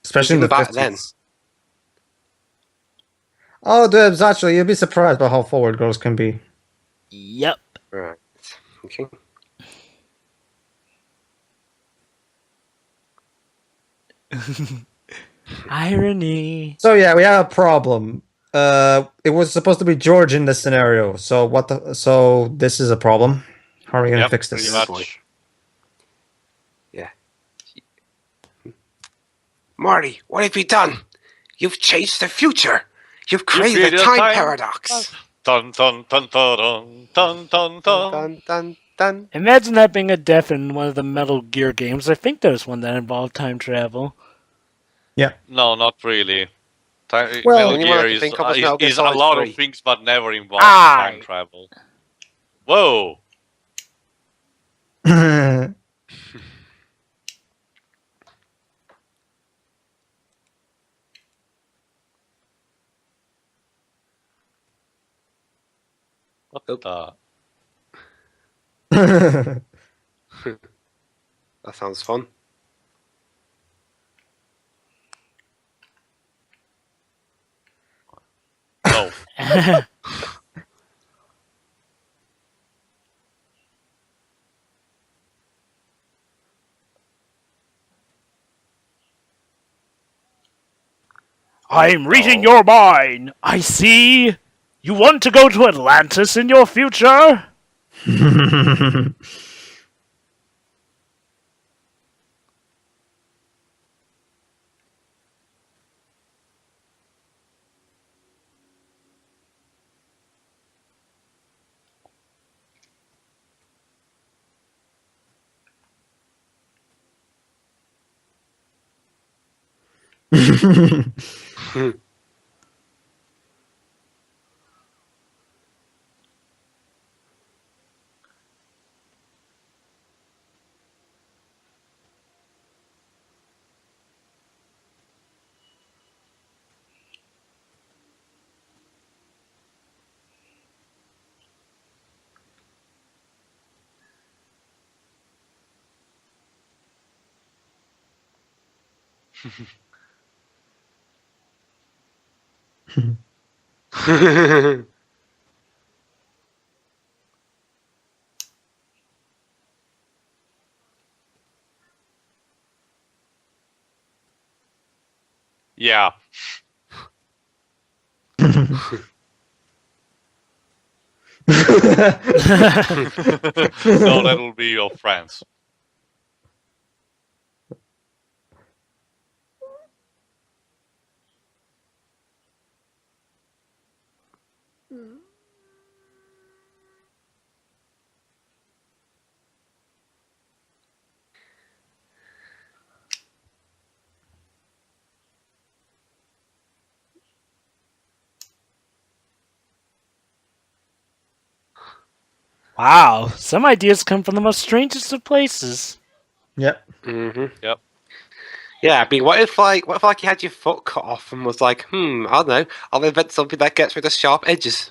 Especially in the back 50s. then. Oh, Debs, actually, you'd be surprised by how forward girls can be. Yep. Right. Okay. Irony. So yeah, we have a problem. It was supposed to be George in this scenario. So so this is a problem. How are we gonna fix this? Pretty much. Yeah. Marty, what have you done? You've changed the future. You've created a time paradox. Dun dun dun dun dun dun dun. Dun dun dun. Imagine that being a death in one of the Metal Gear games. I think there was one that involved time travel. Yeah. No, not really. Metal only one I Gear can think of is Metal Gear is a Solid lot 3. of things, but never involves time travel. Whoa! What the? That sounds fun. Oh. I'm reading your mind. I see. You want to go to Atlantis in your future? Yeah. No, that'll be your friends. Wow, some ideas come from the most strangest of places. Yep. Yep. Yeah, I mean, what if you had your foot cut off and was like, I don't know, I'll invent something that gets rid of sharp edges.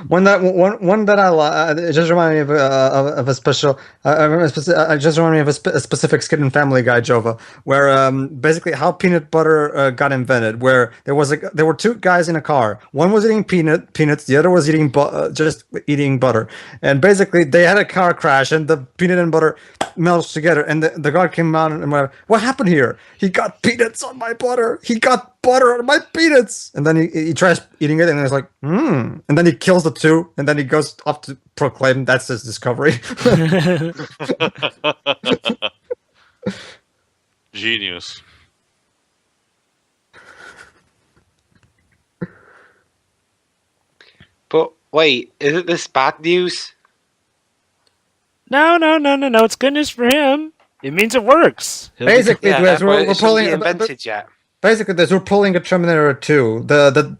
One that it just reminded me of a special. I just reminded me of a specific skit in Family Guy, Jova, where basically how peanut butter got invented. Where there were two guys in a car. One was eating peanuts, the other was eating just eating butter. And basically they had a car crash, and the peanut and butter melts together. And the guard came out and went, "What happened here? He got peanuts on my butter. He got butter on my peanuts." And then he tries eating it, and it's like, And then he kills the two, and then he goes off to proclaim that's his discovery. Genius. But wait, isn't this bad news? No, it's good news for him. It means it works. Basically, we're pulling invented yet. Basically, we're pulling a Terminator 2. The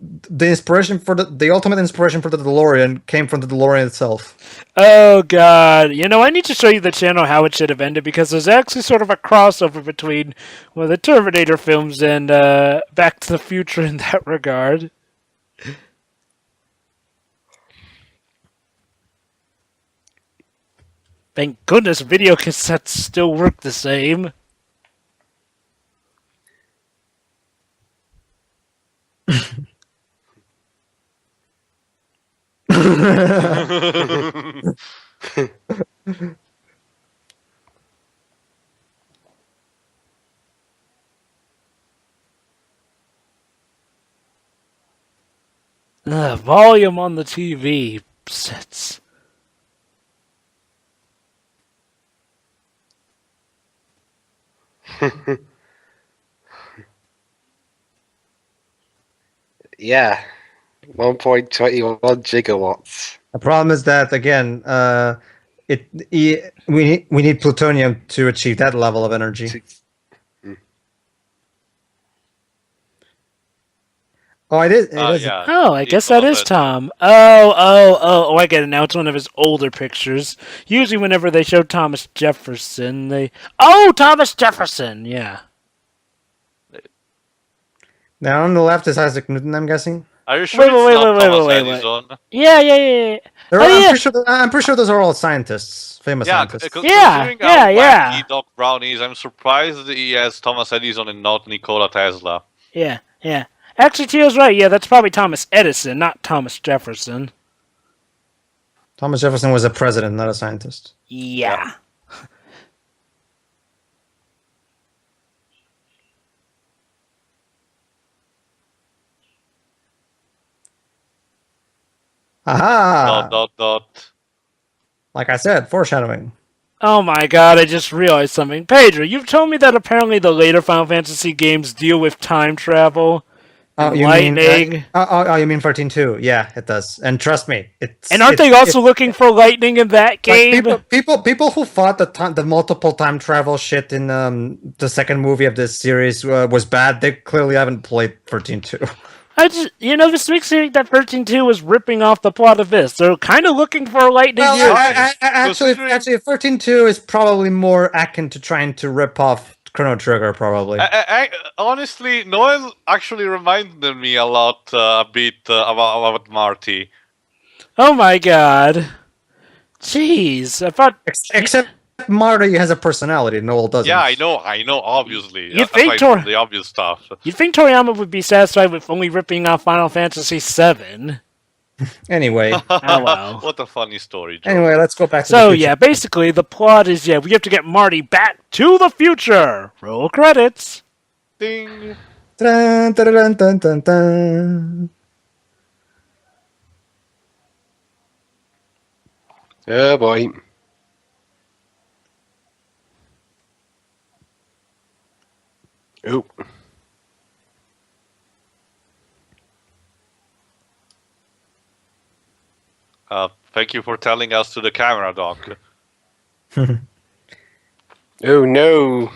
inspiration for the ultimate inspiration for the DeLorean came from the DeLorean itself. Oh god, I need to show you the channel how it should have ended, because there's actually sort of a crossover between the Terminator films and Back to the Future in that regard. Thank goodness video cassettes still work the same. Volume on the TV sets. Yeah, 1.21 gigawatts. The problem is that again, we need plutonium to achieve that level of energy. Oh, it is. Yeah. Oh, I guess that is Tom. Oh, I get it now. It's one of his older pictures. Usually whenever they show Thomas Jefferson, Thomas Jefferson, yeah. Now on the left is Isaac Newton, I'm guessing. Are you sure Thomas Edison? Yeah. I'm pretty sure those are all scientists, famous scientists. Considering how wacky Doc Brown is, I'm surprised he has Thomas Edison and not Nikola Tesla. Yeah. Actually, Tio's right. Yeah, that's probably Thomas Edison, not Thomas Jefferson. Thomas Jefferson was a president, not a scientist. Yeah. Aha! ... Like I said, foreshadowing. Oh my god, I just realized something. Pedro, you've told me that apparently the later Final Fantasy games deal with time travel. Lightning. You mean 14.2? Yeah, it does. And trust me, aren't they also looking for lightning in that game? Like people who thought the multiple time travel shit in the second movie of this series was bad, they clearly haven't played 14.2. This makes me think that 13.2 was ripping off the plot of this. They're kind of looking for a lightning. Actually, 13.2 is probably more akin to trying to rip off Chrono Trigger, probably. Honestly, Noel actually reminded me a bit about Marty. Oh my god. Jeez, I thought... Except Marty has a personality, Noel doesn't. Yeah, I know, obviously. You think the obvious stuff. You'd think Toriyama would be satisfied with only ripping off Final Fantasy VII. Anyway. Oh well. What a funny story, Joe. Anyway, let's go back to the future. Basically, the plot is, we have to get Marty back to the future. Roll credits. Ding. Dun, dun, dun, dun, dun, dun. Oh, boy. Oh. Thank you for telling us to the camera, Doc. Oh, no.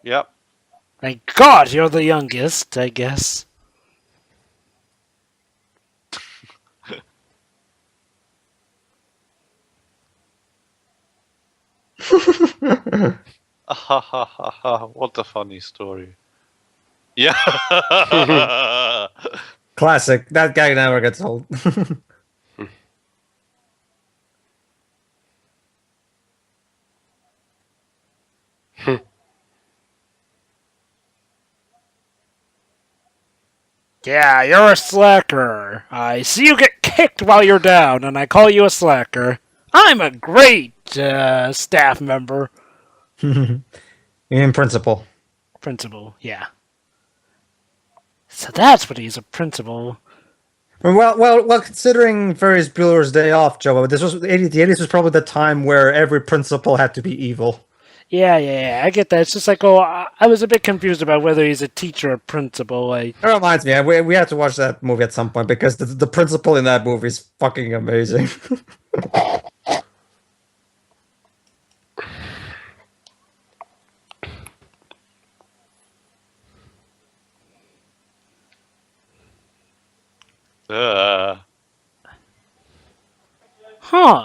Yep. Thank God you're the youngest, I guess. What a funny story. Yeah. Classic. That guy never gets old. Yeah, you're a slacker. I see you get kicked while you're down, and I call you a slacker. I'm a great staff member. In principal. Principal, yeah. So that's what he's a principal. Well, considering Ferris Bueller's Day Off, Joe, the 80s was probably the time where every principal had to be evil. Yeah, I get that. It's just like, I was a bit confused about whether he's a teacher or principal. That reminds me, we have to watch that movie at some point, because the principal in that movie is fucking amazing.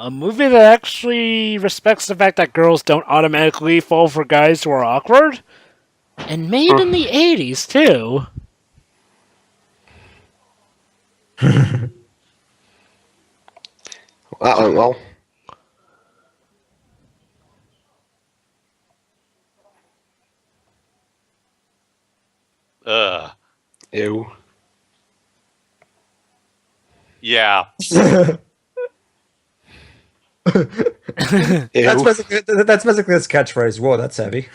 A movie that actually respects the fact that girls don't automatically fall for guys who are awkward? And made in the 80s, too. That went well. Ew. Yeah. That's basically his catchphrase. Whoa, that's heavy.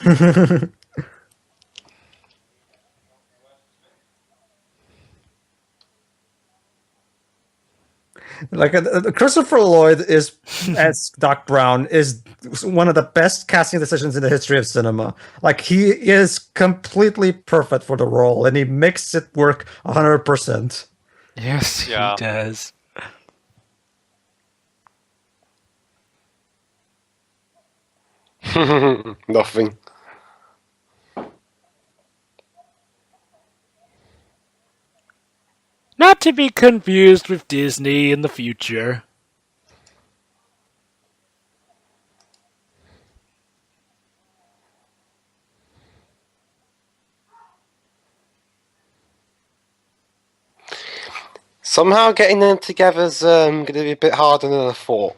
Like Christopher Lloyd is as Doc Brown is one of the best casting decisions in the history of cinema. Like he is completely perfect for the role, and he makes it work 100%. Yes, he does. Nothing. Not to be confused with Disney in the future. Somehow getting them together is going to be a bit harder than I thought.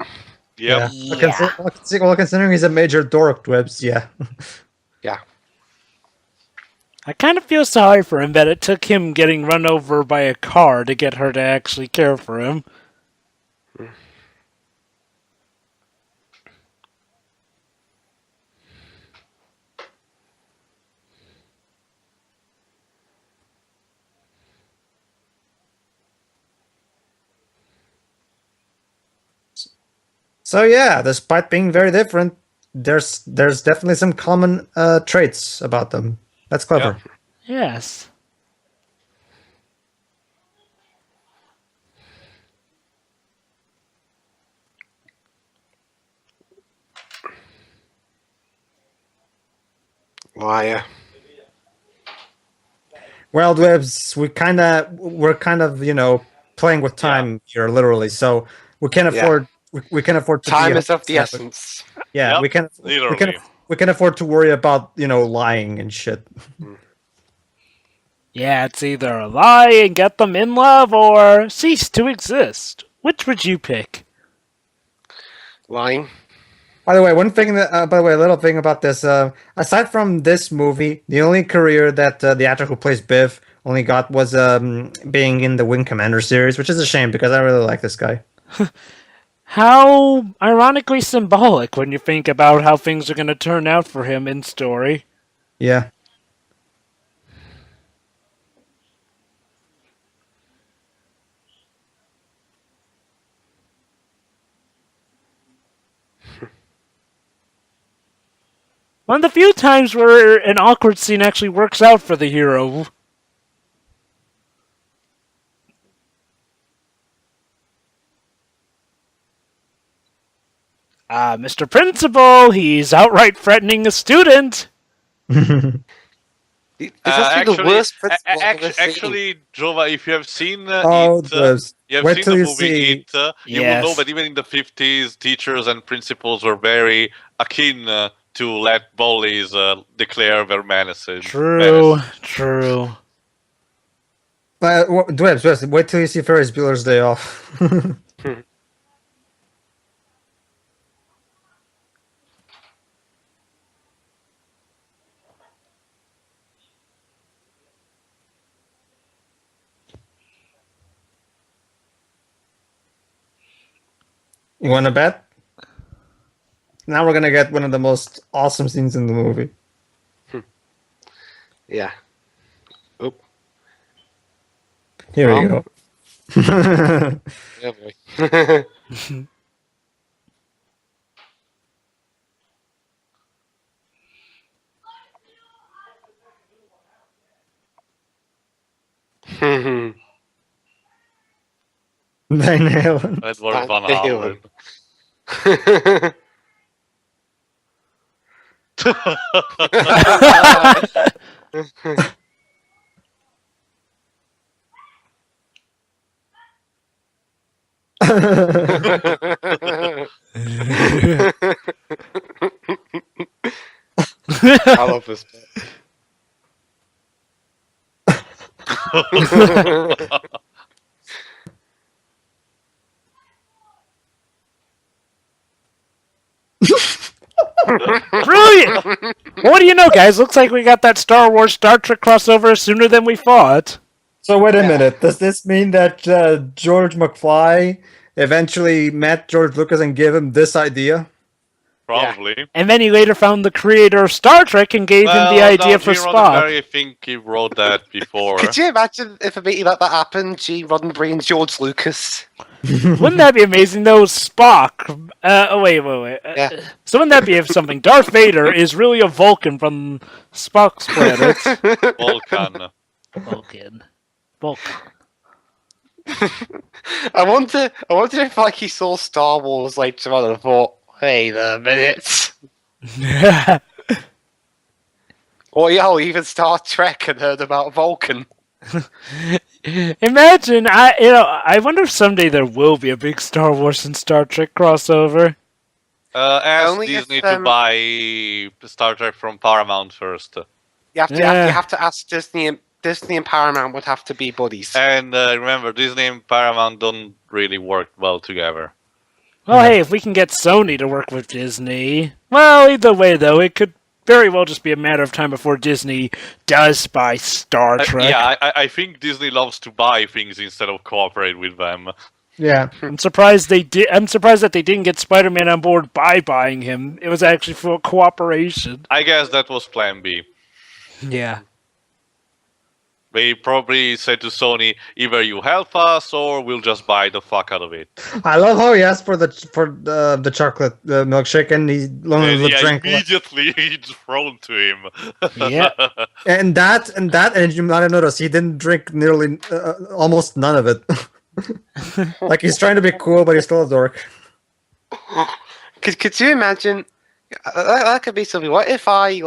Yep. Yeah. Well, considering he's a major dork, Dwebs, yeah. Yeah. I kind of feel sorry for him that it took him getting run over by a car to get her to actually care for him. So yeah, despite being very different, there's definitely some common traits about them. That's clever. Yes. Liar. Well, Dwebs, we're kind of playing with time here, literally. So we can afford we can afford to time is of the essence. Yeah, Yep, we can afford to worry about lying and shit. Yeah, it's either lie and get them in love or cease to exist. Which would you pick? Lying. By the way, a little thing about this. Aside from this movie, the only career that the actor who plays Biff only got was being in the Wing Commander series, which is a shame because I really like this guy. How ironically symbolic when you think about how things are going to turn out for him in story. Yeah. One of the few times where an awkward scene actually works out for the hero. Mr. Principal, he's outright threatening a student. This has been the worst principal I've ever seen. Actually, Jova, if you have seen wait till the you movie see. It, you will know that even in the 50s, teachers and principals were very akin to let bullies declare their menaces. True. Dwebs, wait till you see Ferris Bueller's Day Off. You want to bet? Now we're gonna get one of the most awesome scenes in the movie. Yeah. Oop. Here we go. Yeah, boy. Van Halen. Edward Van Halen. I love this bit. Brilliant! Well, what do you know, guys? Looks like we got that Star Wars Star Trek crossover sooner than we thought. So wait a minute. Does this mean that George McFly eventually met George Lucas and gave him this idea? Probably. Yeah. And then he later found the creator of Star Trek and gave him the idea for Gene Spock. Roddenberry, I think he wrote that before. Could you imagine if a meeting like that happened? Gene Roddenberry and George Lucas. Wouldn't that be amazing, though? Spock. Wait. Yeah. So wouldn't that be something? Darth Vader is really a Vulcan from Spock's planet. Vulcan. I wonder if like he saw Star Wars later on and thought, wait a minute. Or even Star Trek and heard about Vulcan. Imagine, I wonder if someday there will be a big Star Wars and Star Trek crossover. Ask Disney to buy Star Trek from Paramount first. You have to ask Disney and Paramount would have to be buddies. And remember, Disney and Paramount don't really work well together. Well, hey, if we can get Sony to work with Disney... Well, either way, though, it could very well just be a matter of time before Disney does buy Star Trek. I think Disney loves to buy things instead of cooperate with them. Yeah. I'm surprised that they didn't get Spider-Man on board by buying him. It was actually for cooperation. I guess that was Plan B. Yeah. They probably said to Sony, either you help us or we'll just buy the fuck out of it. I love how he asked for the chocolate milkshake and he only drank. Immediately it's thrown to him. Yeah. And you might have noticed he didn't drink nearly almost none of it. Like he's trying to be cool, but he's still a dork. Could you imagine? That could be something. What if I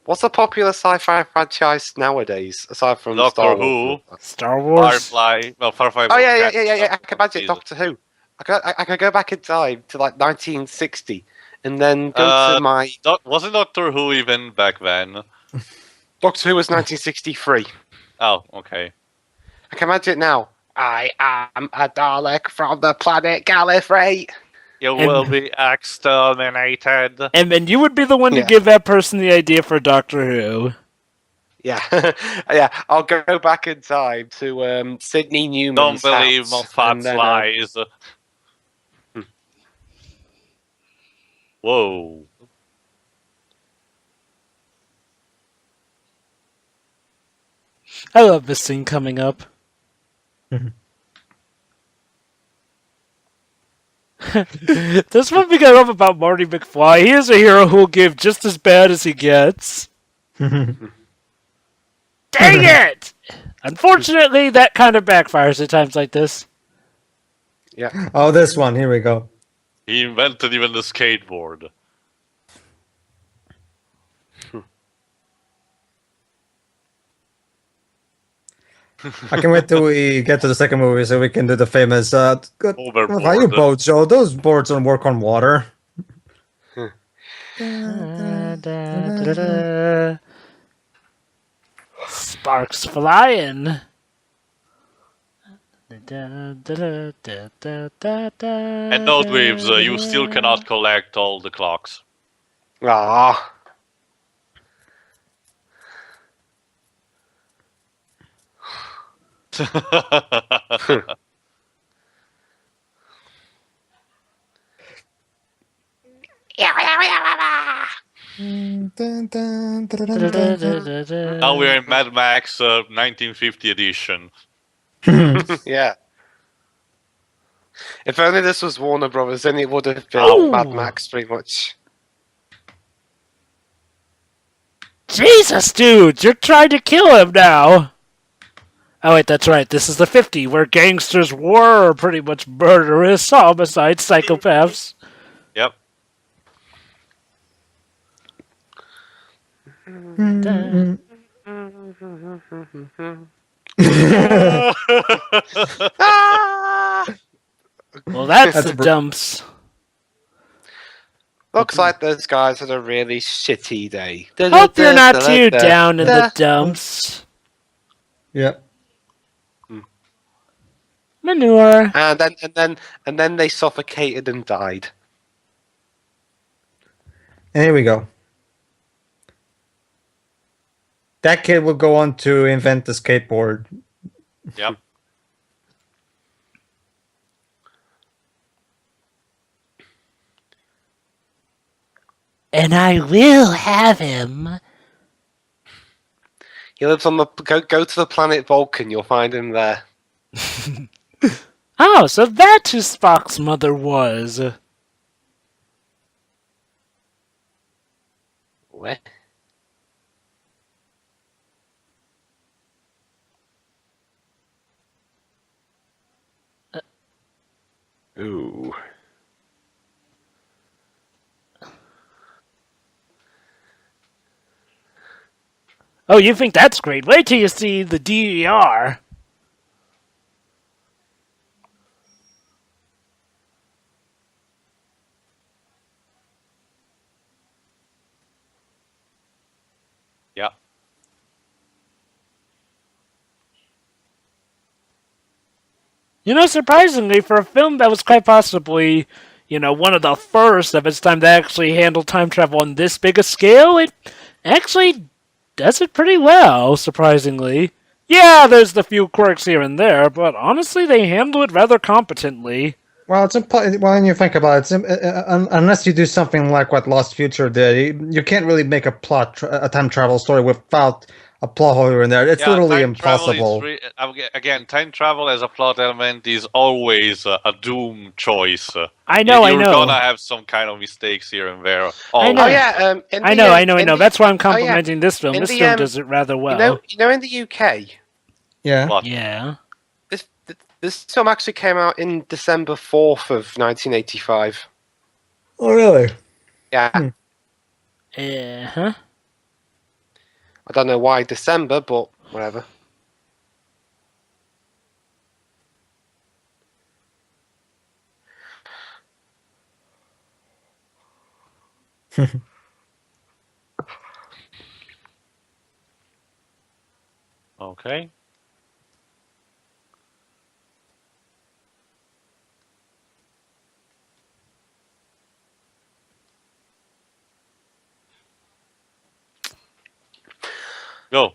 what's a popular sci-fi franchise nowadays aside from Doctor Who, Star Wars, Firefly. Well, Firefly. Oh yeah. I can imagine Doctor Who. I could go back in time to like 1960 and then go to my. Wasn't Doctor Who even back then? Doctor Who was 1963. Oh, okay. I can imagine it now. I am a Dalek from the planet Gallifrey. You will be exterminated. and then you would be the one to give that person the idea for Doctor Who. Yeah, I'll go back in time to Sidney Newman. Don't believe Moffat's lies. Whoa. I love this scene coming up. This one we got up about Marty McFly. He is a hero who will give just as bad as he gets. Dang it! Unfortunately, that kind of backfires at times like this. Yeah. Oh, this one. Here we go. He invented even the skateboard. I can't wait till we get to the second movie so we can do the famous Overboard. how you boats, Joe? Those boards don't work on water. Sparks flying. And note, Waves, you still cannot collect all the clocks. Ah. Now we're in Mad Max 1950 edition. Yeah. If only this was Warner Brothers, then it would have been Mad Max pretty much. Jesus, dude, you're trying to kill him now. Oh wait, that's right. This is the 50, where gangsters were pretty much murderous, homicide psychopaths. Yep. Well, that's the dumps. Looks like those guys had a really shitty day. Hope you're not too down in the dumps. Yep. Manure. And then they suffocated and died. And here we go. That kid will go on to invent the skateboard. Yep. And I will have him. He lives on the... Go to the planet Vulcan, you'll find him there. Oh, so that's who Spock's mother was. Where? Ooh. Oh, you think that's great? Wait till you see the DER. Yeah. You know, surprisingly, for a film that was quite possibly, one of the first of its time to actually handle time travel on this big a scale, it actually does it pretty well, surprisingly. Yeah, there's the few quirks here and there, but honestly, they handle it rather competently. Well, when you think about it, unless you do something like what Lost Future did, you can't really make a time travel story without a plot hole here and there. It's literally impossible. Again, time travel as a plot element is always a doom choice. I know. You're gonna have some kind of mistakes here and there. I know. Oh yeah, I know. That's why I'm complimenting this film. This film does it rather well. You know, in the UK, Yeah. What? Yeah. this film actually came out in December 4th of 1985. Oh, really? Yeah. Uh-huh. I don't know why December, but whatever. Okay. Go.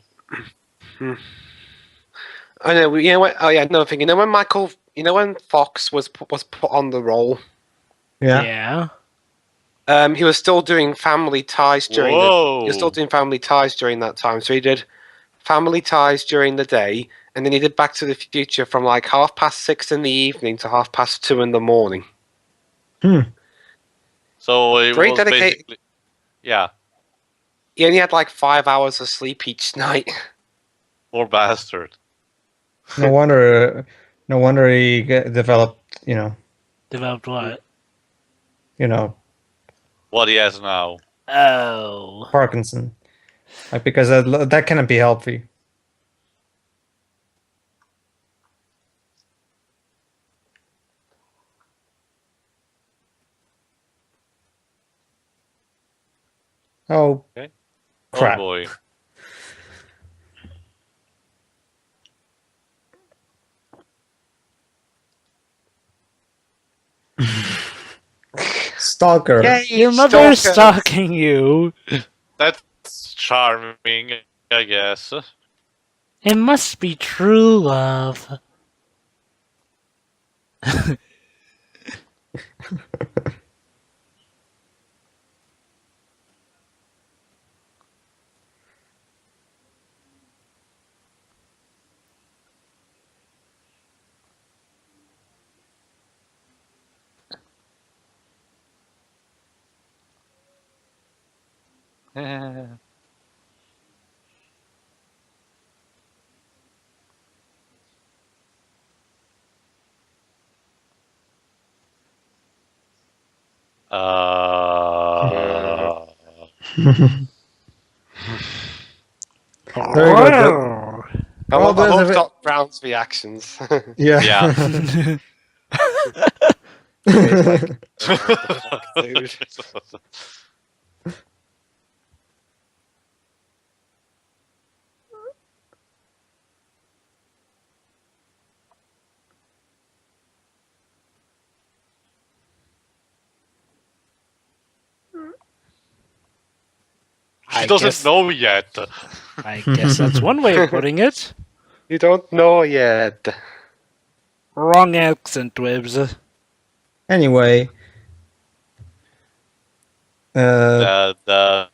I know. You know what? Oh yeah, another thing. You know when Fox was put on the roll. Yeah. He was still doing Family Ties during that time. So he did Family Ties during the day, and then he did Back to the Future from like 6:30 in the evening to 2:30 in the morning. So it Very was dedicated. basically, yeah. He only had like 5 hours of sleep each night. Poor bastard. No wonder he developed, Developed what? What he has now. Oh. Parkinson. Like, because that cannot be healthy. Oh, Okay. crap. Oh boy. Stalker. Yay, Your mother's stalker. stalking you. That's charming, I guess. It must be true love. Very good. I Well, love Doc Brown's reactions. Yeah. Yeah. It's like, what the fuck, dude? She doesn't know yet. I guess that's one way of putting it. You don't know yet. Wrong accent, Wibbs. Anyway, The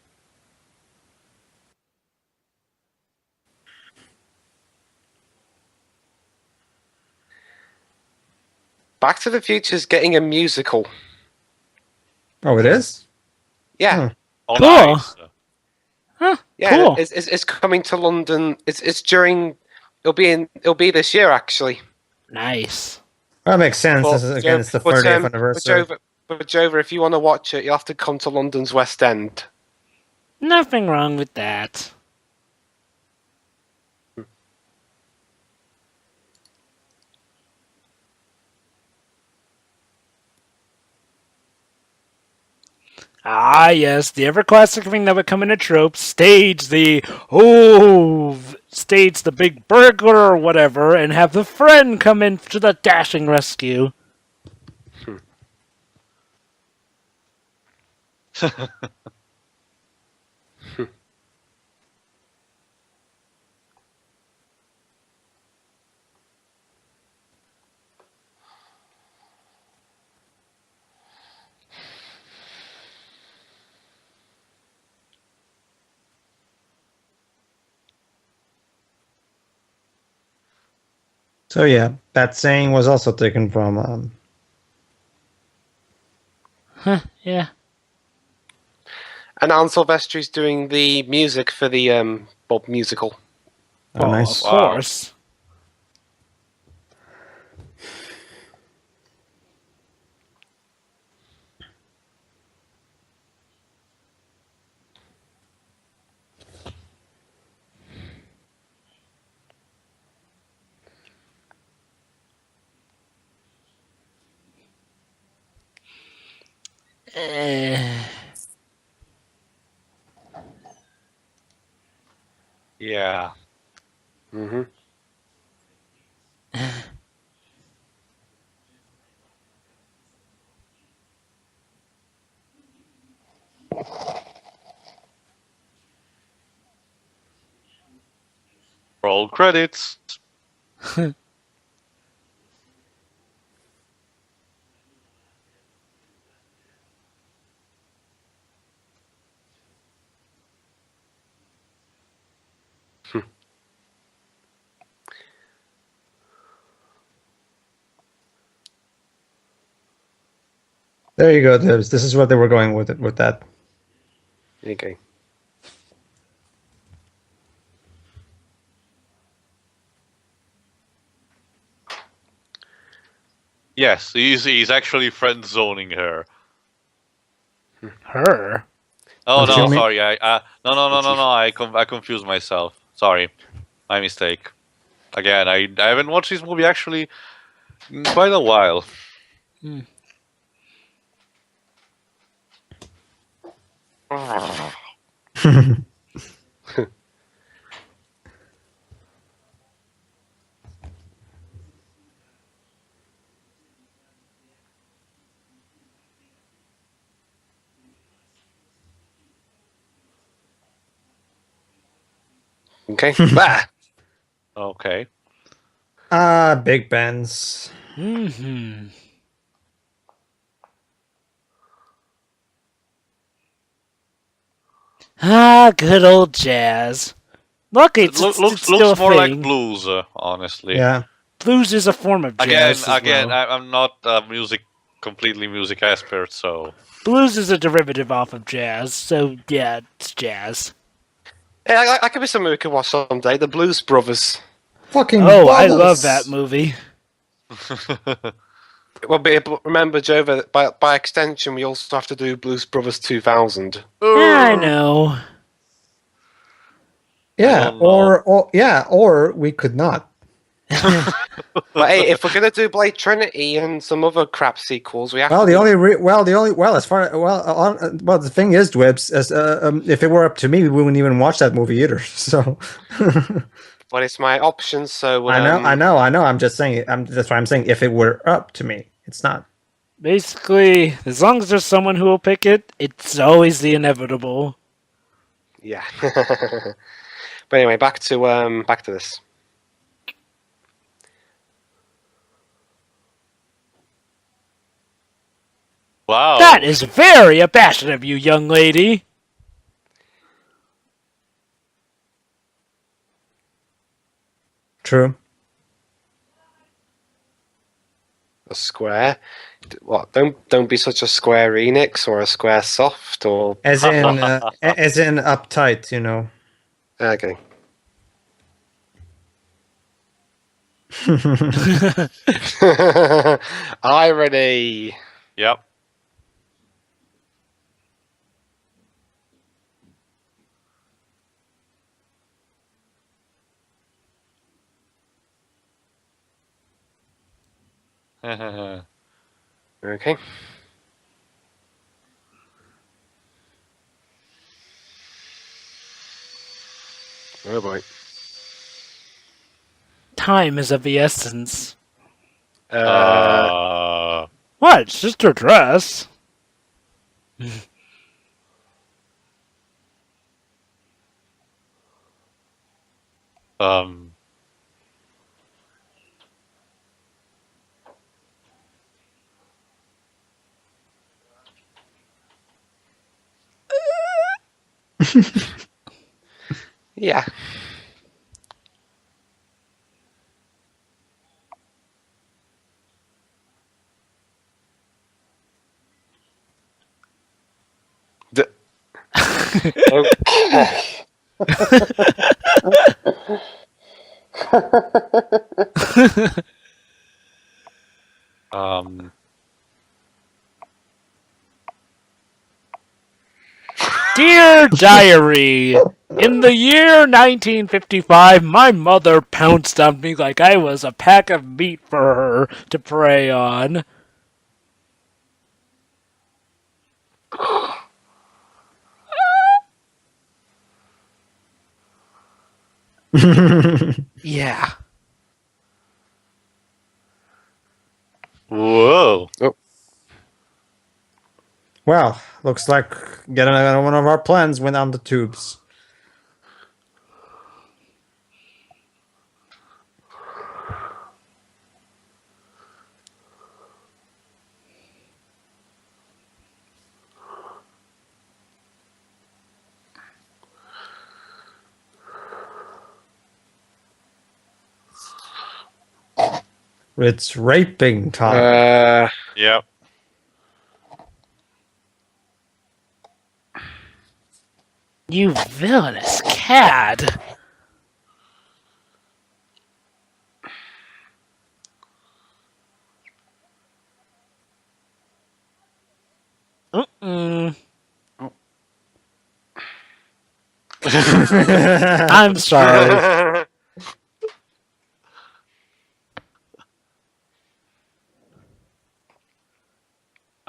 Back to the Future's getting a musical. Oh, it is? Yeah. Oh, Cool. nice. Huh, Yeah, cool. it's coming to London. It's during. It'll be this year actually. Nice. That makes sense. But This is, again, it's the 30th anniversary. But Jova, if you want to watch it, you'll have to come to London's West End. Nothing wrong with that. Ah, yes, the ever-classic thing that would come in a trope, stage the big burglar or whatever, and have the friend come in to the dashing rescue. So yeah, that saying was also taken from. Yeah. And Alan Silvestri's doing the music for the Bob musical. Oh, nice. Of course. Yeah. Mm-hmm. Roll credits. There you go, Dibs. This is what they were going with it with that. Okay. Yes, he's actually friend zoning her. Her? Oh What do you no, mean? sorry. No. I confused myself. Sorry, my mistake. Again, I haven't watched this movie actually in quite a while. Okay. Bah! Okay. Big Ben's. Mm-hmm. Ah, good old jazz. Look, it's Looks still a more like thing. blues, honestly. Yeah. Blues is a form of jazz. Again, well. I'm not a completely music expert, so. Blues is a derivative off of jazz, so yeah, it's jazz. Yeah, that could be something we could watch someday. The Blues Brothers. Fucking Oh, bubbles. I love that movie. Well, but remember, Jova, by extension, we also have to do Blues Brothers 2000. Yeah, I know. Yeah, or we could not. But hey, if we're gonna do Blade Trinity and some other crap sequels, we have Well, to. the thing is, Dwibs, if it were up to me, we wouldn't even watch that movie either. So. But it's my option, so. I know. I'm just saying. That's why I'm saying. If it were up to me, it's not. Basically, as long as there's someone who will pick it, it's always the inevitable. Yeah. But anyway, back to this. Wow. That is very abashed of you, young lady. True. A square. What? Don't be such a Square Enix or a Square Soft or. As in uptight, you know. Okay. Irony. Yep. Okay. Oh boy. Time is of the essence. Uh, What? It's just her dress. um. Yeah. Okay. Um. Dear Diary, in the year 1955, my mother pounced on me like I was a pack of meat for her to prey on. Yeah. Whoa. Oh. Well, looks like getting one of our plans went on the tubes. It's raping time. Yep. You villainous cad. I'm sorry.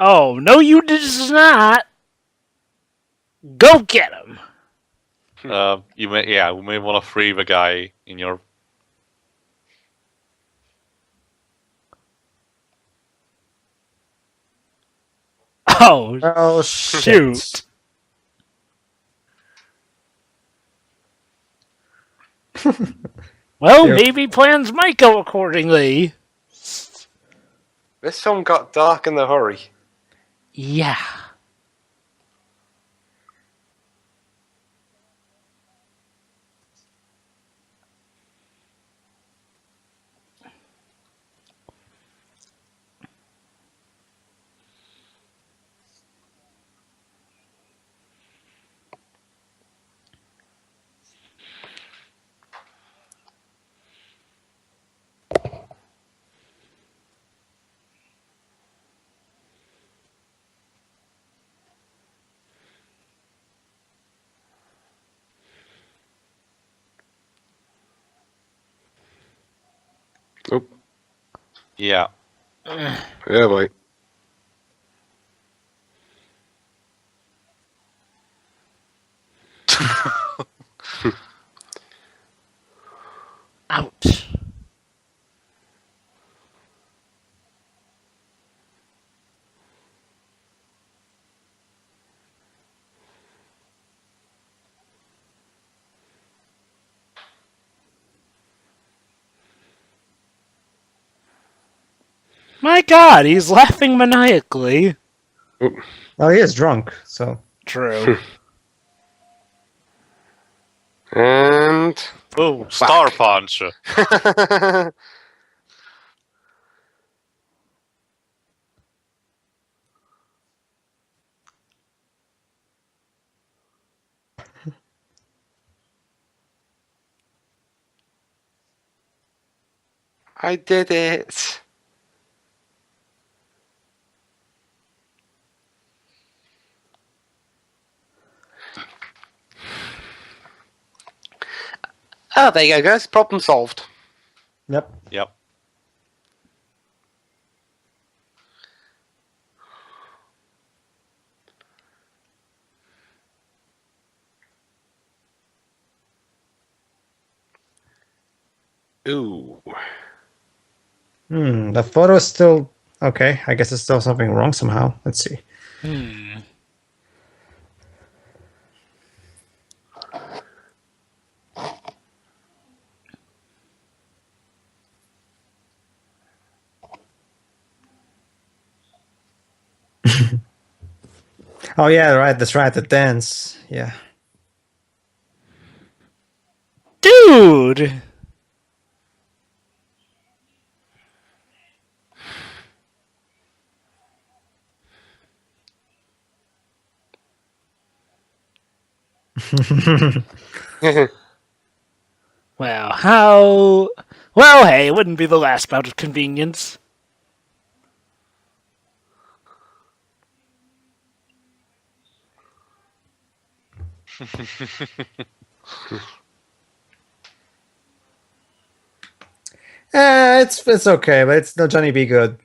Oh, no, you did not. Go get him. We may want to free the guy in your. Oh, shit. shoot. Well, maybe plans might go accordingly. This film got dark in a hurry. Yeah. Oh. Yeah. Yeah, boy. Ouch. My God, he's laughing maniacally. Oh, he is drunk, so... True. And... Boom. Star Punch. I did it. Oh, there you go, guys. Problem solved. Yep. Yep. Ooh. The photo is still... Okay, I guess there's still something wrong somehow. Let's see. Oh, yeah, right. That's right. The dance. Yeah. Dude! Well, how... Well, hey, it wouldn't be the last bout of convenience. It's okay, but it's no Johnny B. Good.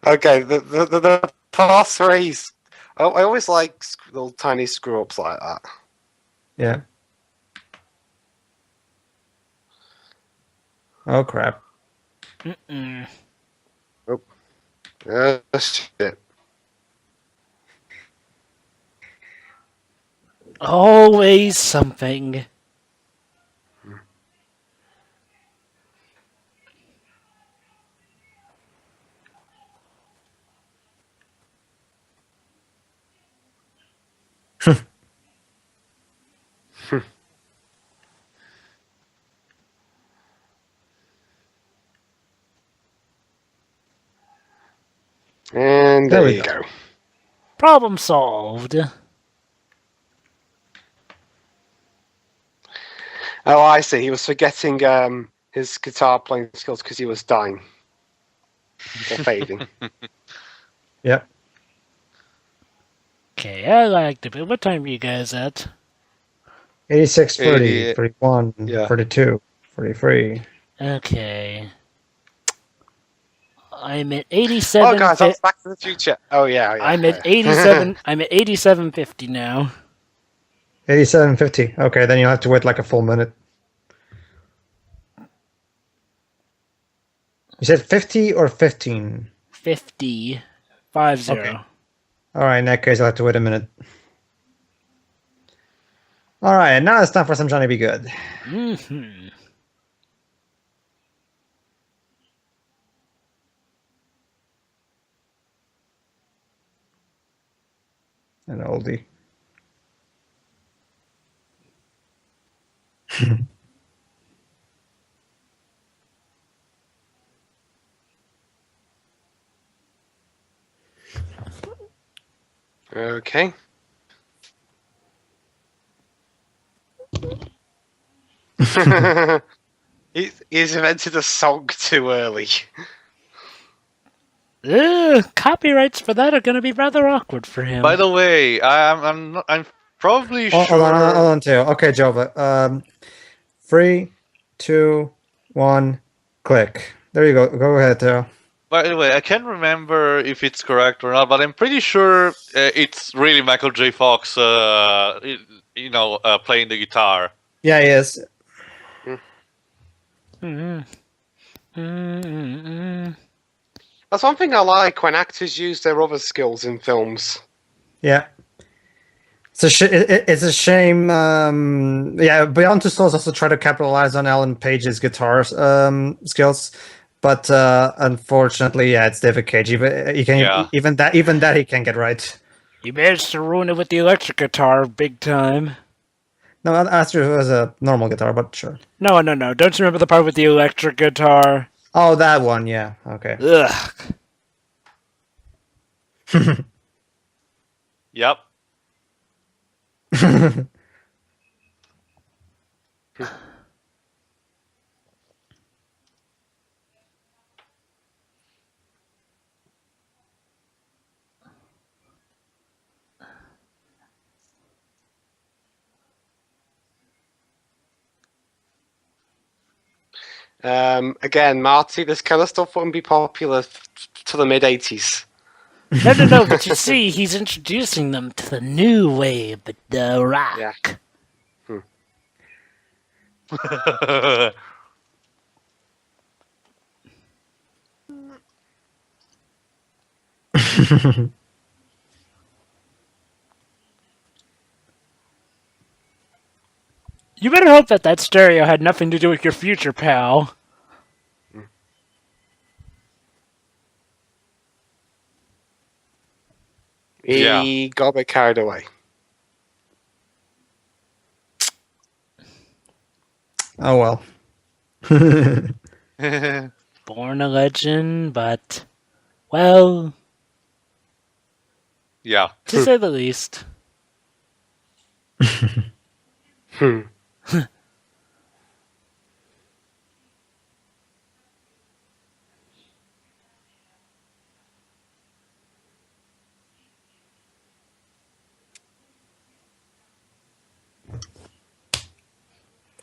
Okay, the past threes. I always like little tiny screw ups like that. Yeah. Oh, crap. Shit. Always something. And there you go. Problem solved. Oh, I see. He was forgetting his guitar playing skills because he was dying. Or fading. Yep. Okay, I like the bit. What time are you guys at? 86, 40, 88. 41, Yeah. 42, 43. Okay. I'm at 87. Oh, guys, that's Back to the Future. Oh, yeah. I'm at 87. I'm at 87.50 now. 87.50. Okay, then you'll have to wait like a full minute. You said 50 or 15? 50. 50. Okay. All right, in that case, I'll have to wait a minute. All right, now it's time for some Johnny B. Good. Mm-hmm. An oldie. Okay. He's invented a song too early. Copyrights for that are going to be rather awkward for him. By the way, I'm probably sure. Hold on, Theo. Okay, Jova. 3, 2, 1, click. There you go. Go ahead, Theo. By the way, I can't remember if it's correct or not, but I'm pretty sure it's really Michael J. Fox, playing the guitar. Yeah, he is. Mm-hmm. That's one thing I like when actors use their other skills in films. Yeah. It's a shame. Beyond Two Souls also tried to capitalize on Alan Page's guitar skills, but unfortunately, it's David Cage. Even that he can't get right. You managed to ruin it with the electric guitar, big time. No, Astro was a normal guitar, but sure. No. Don't you remember the part with the electric guitar? Oh, that one. Yeah. Okay. Ugh. Yep. Again, Marty, this kind of stuff wouldn't be popular to the mid-80s. No, but you see, he's introducing them to the new wave, but the rock. Yeah. You better hope that stereo had nothing to do with your future, pal. He got a bit carried away. Oh well. Born a legend, but, well, Yeah. to say the least.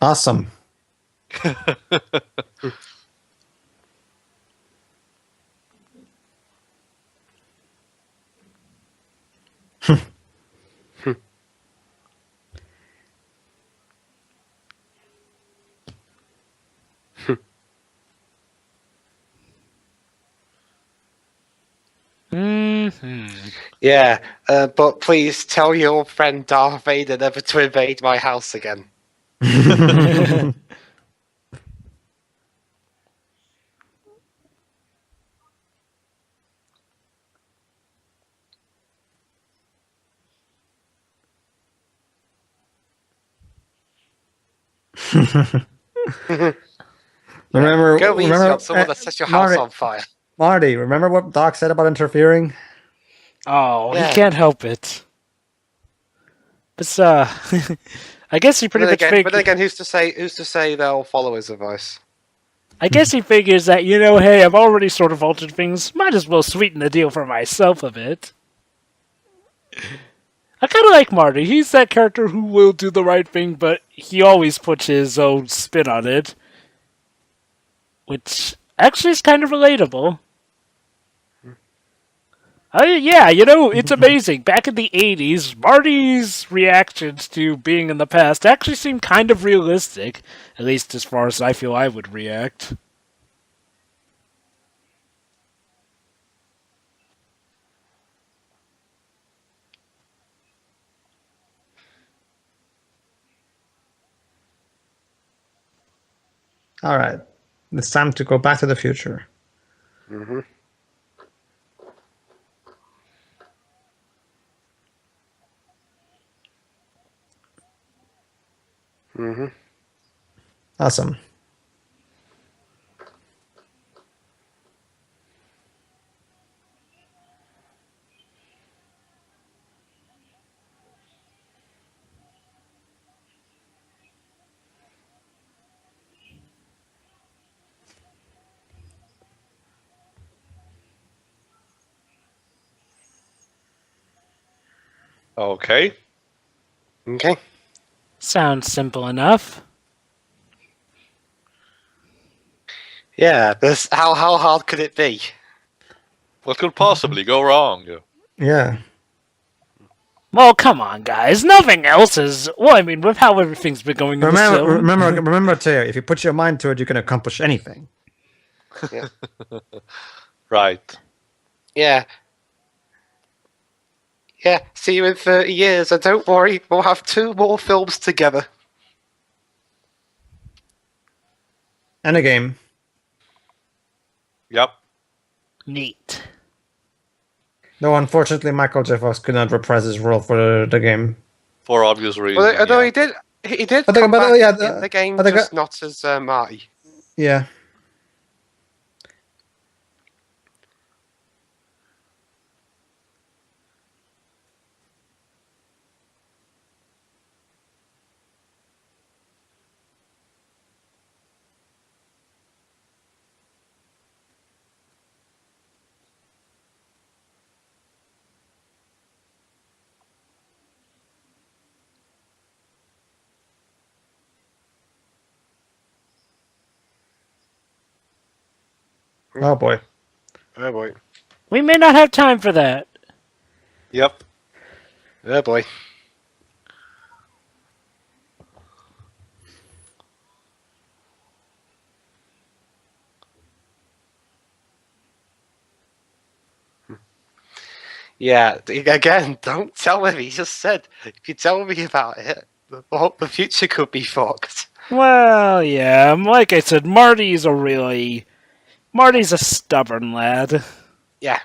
Awesome. Yeah, but please tell your friend Darth Vader never to invade my house again. Remember someone that sets your house on fire. Marty, remember what Doc said about interfering? Oh, Yeah. he can't help it. But, I guess he pretty much figured... But then again, who's to say they'll follow his advice? I guess he figures that, hey, I've already sort of altered things. Might as well sweeten the deal for myself a bit. I kind of like Marty. He's that character who will do the right thing, but he always puts his own spin on it. Which actually is kind of relatable. It's amazing. Back in the 80s, Marty's reactions to being in the past actually seem kind of realistic. At least as far as I feel I would react. All right. It's time to go back to the future. Mm-hmm. Mm-hmm. Awesome. Okay. Okay. Sounds simple enough. Yeah, how hard could it be? What could possibly go wrong? Yeah. Well, come on, guys. Nothing else is... Well, I mean, with how everything's been going in this film... Remember, Teo, if you put your mind to it, you can accomplish anything. Yeah. Right. Yeah. Yeah, see you in 30 years, and don't worry, we'll have 2 more films together. And a game. Yep. Neat. No, unfortunately, Michael J. Fox could not reprise his role for the game. For obvious reasons. Well, although yeah. he did But come back yeah, in the game, but just not as Marty. Yeah. Oh boy. Oh boy. We may not have time for that. Yep. Oh boy. Yeah, again, don't tell him. He just said, if you tell me about it, the future could be fucked. Well, yeah, like I said, Marty's a stubborn lad. Yeah.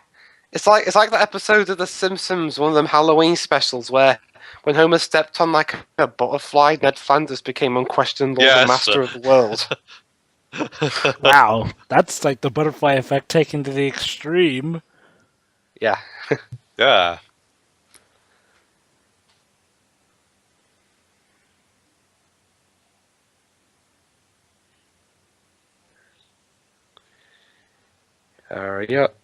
It's like that episode of The Simpsons, one of them Halloween specials, where when Homer stepped on like a butterfly, Ned Flanders became unquestionably the master of the world. Wow, that's like the butterfly effect taken to the extreme. Yeah. Yeah. Hurry up.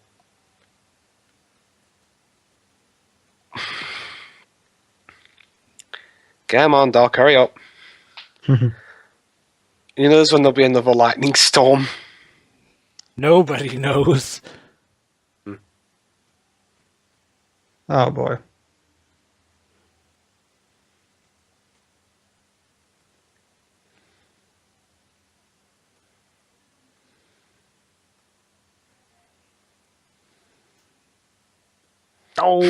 Come on, Doc, hurry up. You know there's when there'll be another lightning storm. Nobody knows. Oh boy. Oh.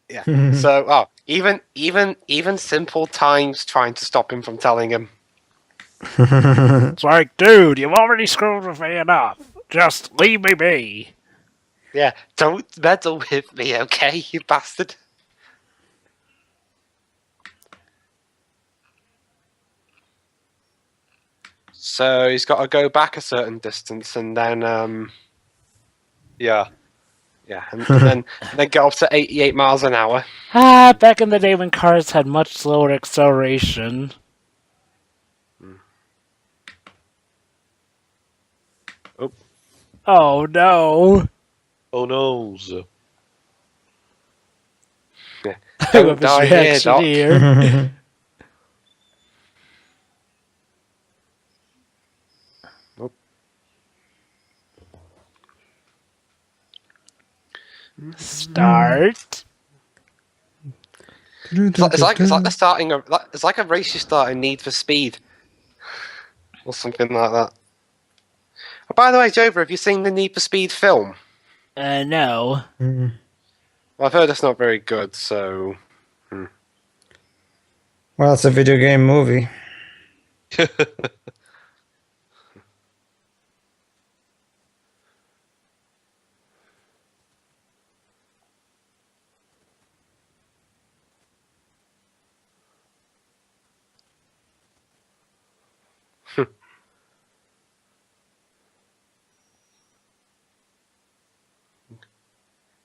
Yeah. So, even simple times trying to stop him from telling him. It's like, dude, you've already screwed with me enough. Just leave me be. Yeah, don't meddle with me, okay, you bastard. So he's got to go back a certain distance, and then Yeah. yeah, and then get up to 88 miles an hour. Back in the day when cars had much slower acceleration. Oh. Oh no. Oh no. Yeah. Don't die here, Doc. here. Start. It's like the starting of it's like a race you start in Need for Speed, or something like that. Oh, by the way, Jover, have you seen the Need for Speed film? No. Mm. Well, I've heard it's not very good, so. Well, it's a video game movie.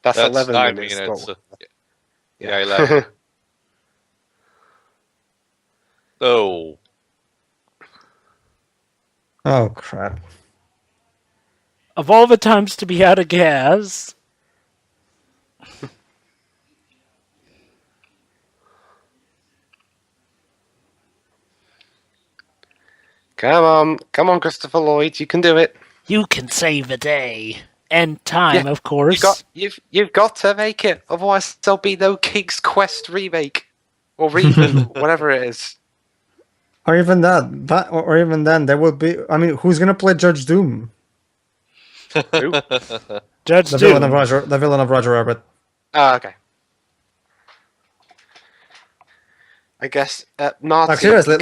That's 11 9 minutes. minutes. Yeah, 11. Oh. Oh crap. Of all the times to be out of gas. Come on, Christopher Lloyd, you can do it. You can save a day. And time, of course. You've got to make it, otherwise there'll be no King's Quest remake or reboot, whatever it is. Or even that, or even then, there will be. I mean, who's gonna play Judge Doom? Judge The Doom. the villain of Roger Rabbit. Oh, okay. I guess Nazi. Like seriously,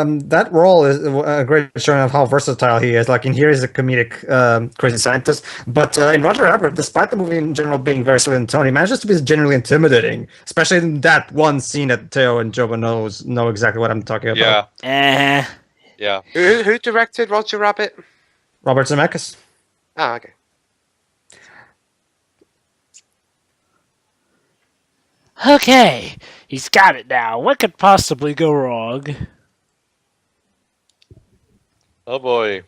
that role is a great showing of how versatile he is. Like in here, he's a comedic crazy scientist, but in Roger Rabbit, despite the movie in general being very sweet and tone, he manages to be genuinely intimidating. Especially in that one scene that Theo and Joba know exactly what I'm talking about. Yeah. Yeah. Who directed Roger Rabbit? Robert Zemeckis. Oh, okay. Okay, he's got it now. What could possibly go wrong? Oh boy.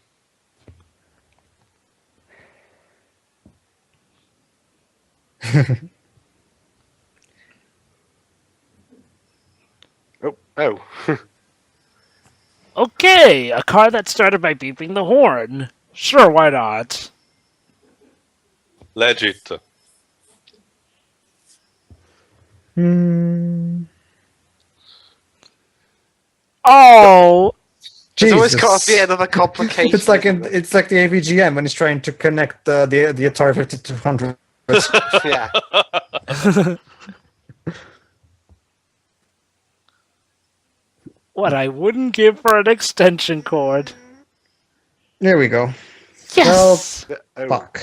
Oh. Okay, a car that started by beeping the horn. Sure, why not? Legit. Oh, There's always got to be another complication. It's like the AVGM when he's trying to connect the Atari 5200. Yeah. what I wouldn't give for an extension cord. There we go. Yes! Oh. Fuck.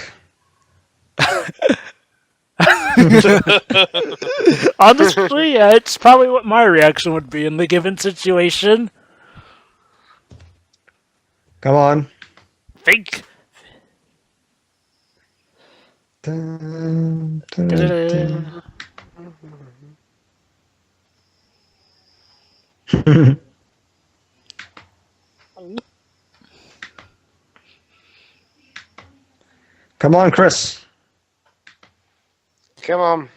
Honestly, yeah, it's probably what my reaction would be in the given situation. Come on. Think. Dun, dun, dun. Come on, Chris. Come on.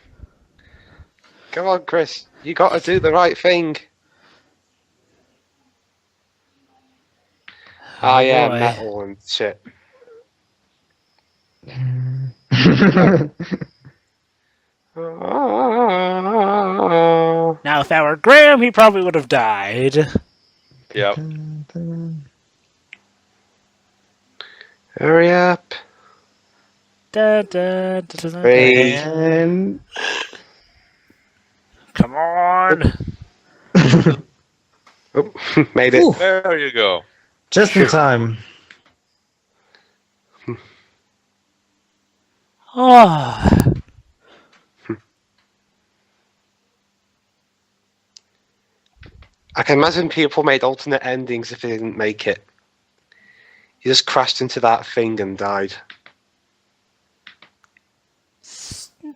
Come on, Chris. You got to do the right thing. Oh, yeah, boy. metal and shit. Now, if that were Graham, he probably would have died. Yep. Hurry up. Da, da, da, da, da. Three. And Come on. Oh, made it. Ooh. There you go. just in time. Oh. I can imagine people made alternate endings if they didn't make it. He just crashed into that thing and died.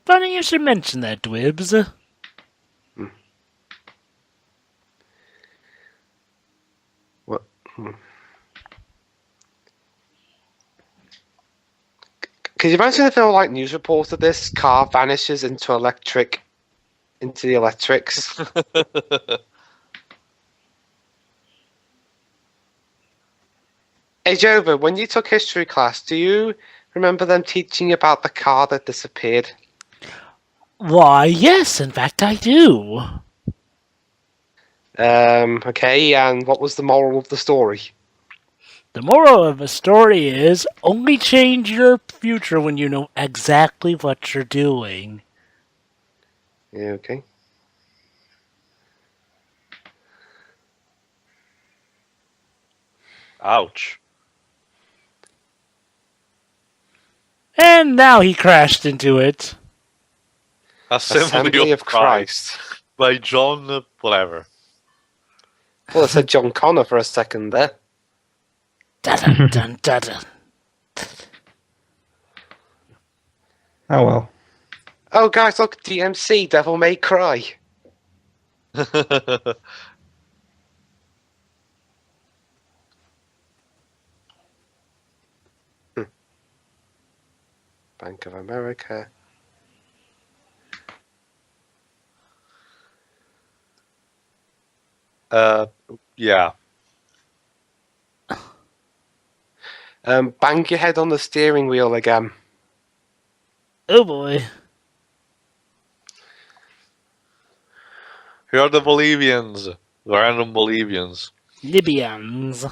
Funny you should mention that, Dwibs. What? Could you imagine if there were like news reports of this car vanishes into the electrics? Hey Jova, when you took history class, do you remember them teaching about the car that disappeared? Why, yes, in fact, I do. Okay, and what was the moral of the story? The moral of the story is only change your future when you know exactly what you're doing. Yeah, okay. Ouch. And now he crashed into it. Assembly of Christ. By John whatever. Well, I said John Connor for a second there. Dun dun dun dun. Oh well. Oh, guys, look, DMC, Devil May Cry. Bank of America. Yeah. Bang your head on the steering wheel again. Oh boy. Here are the Bolivians. The random Bolivians. Libyans.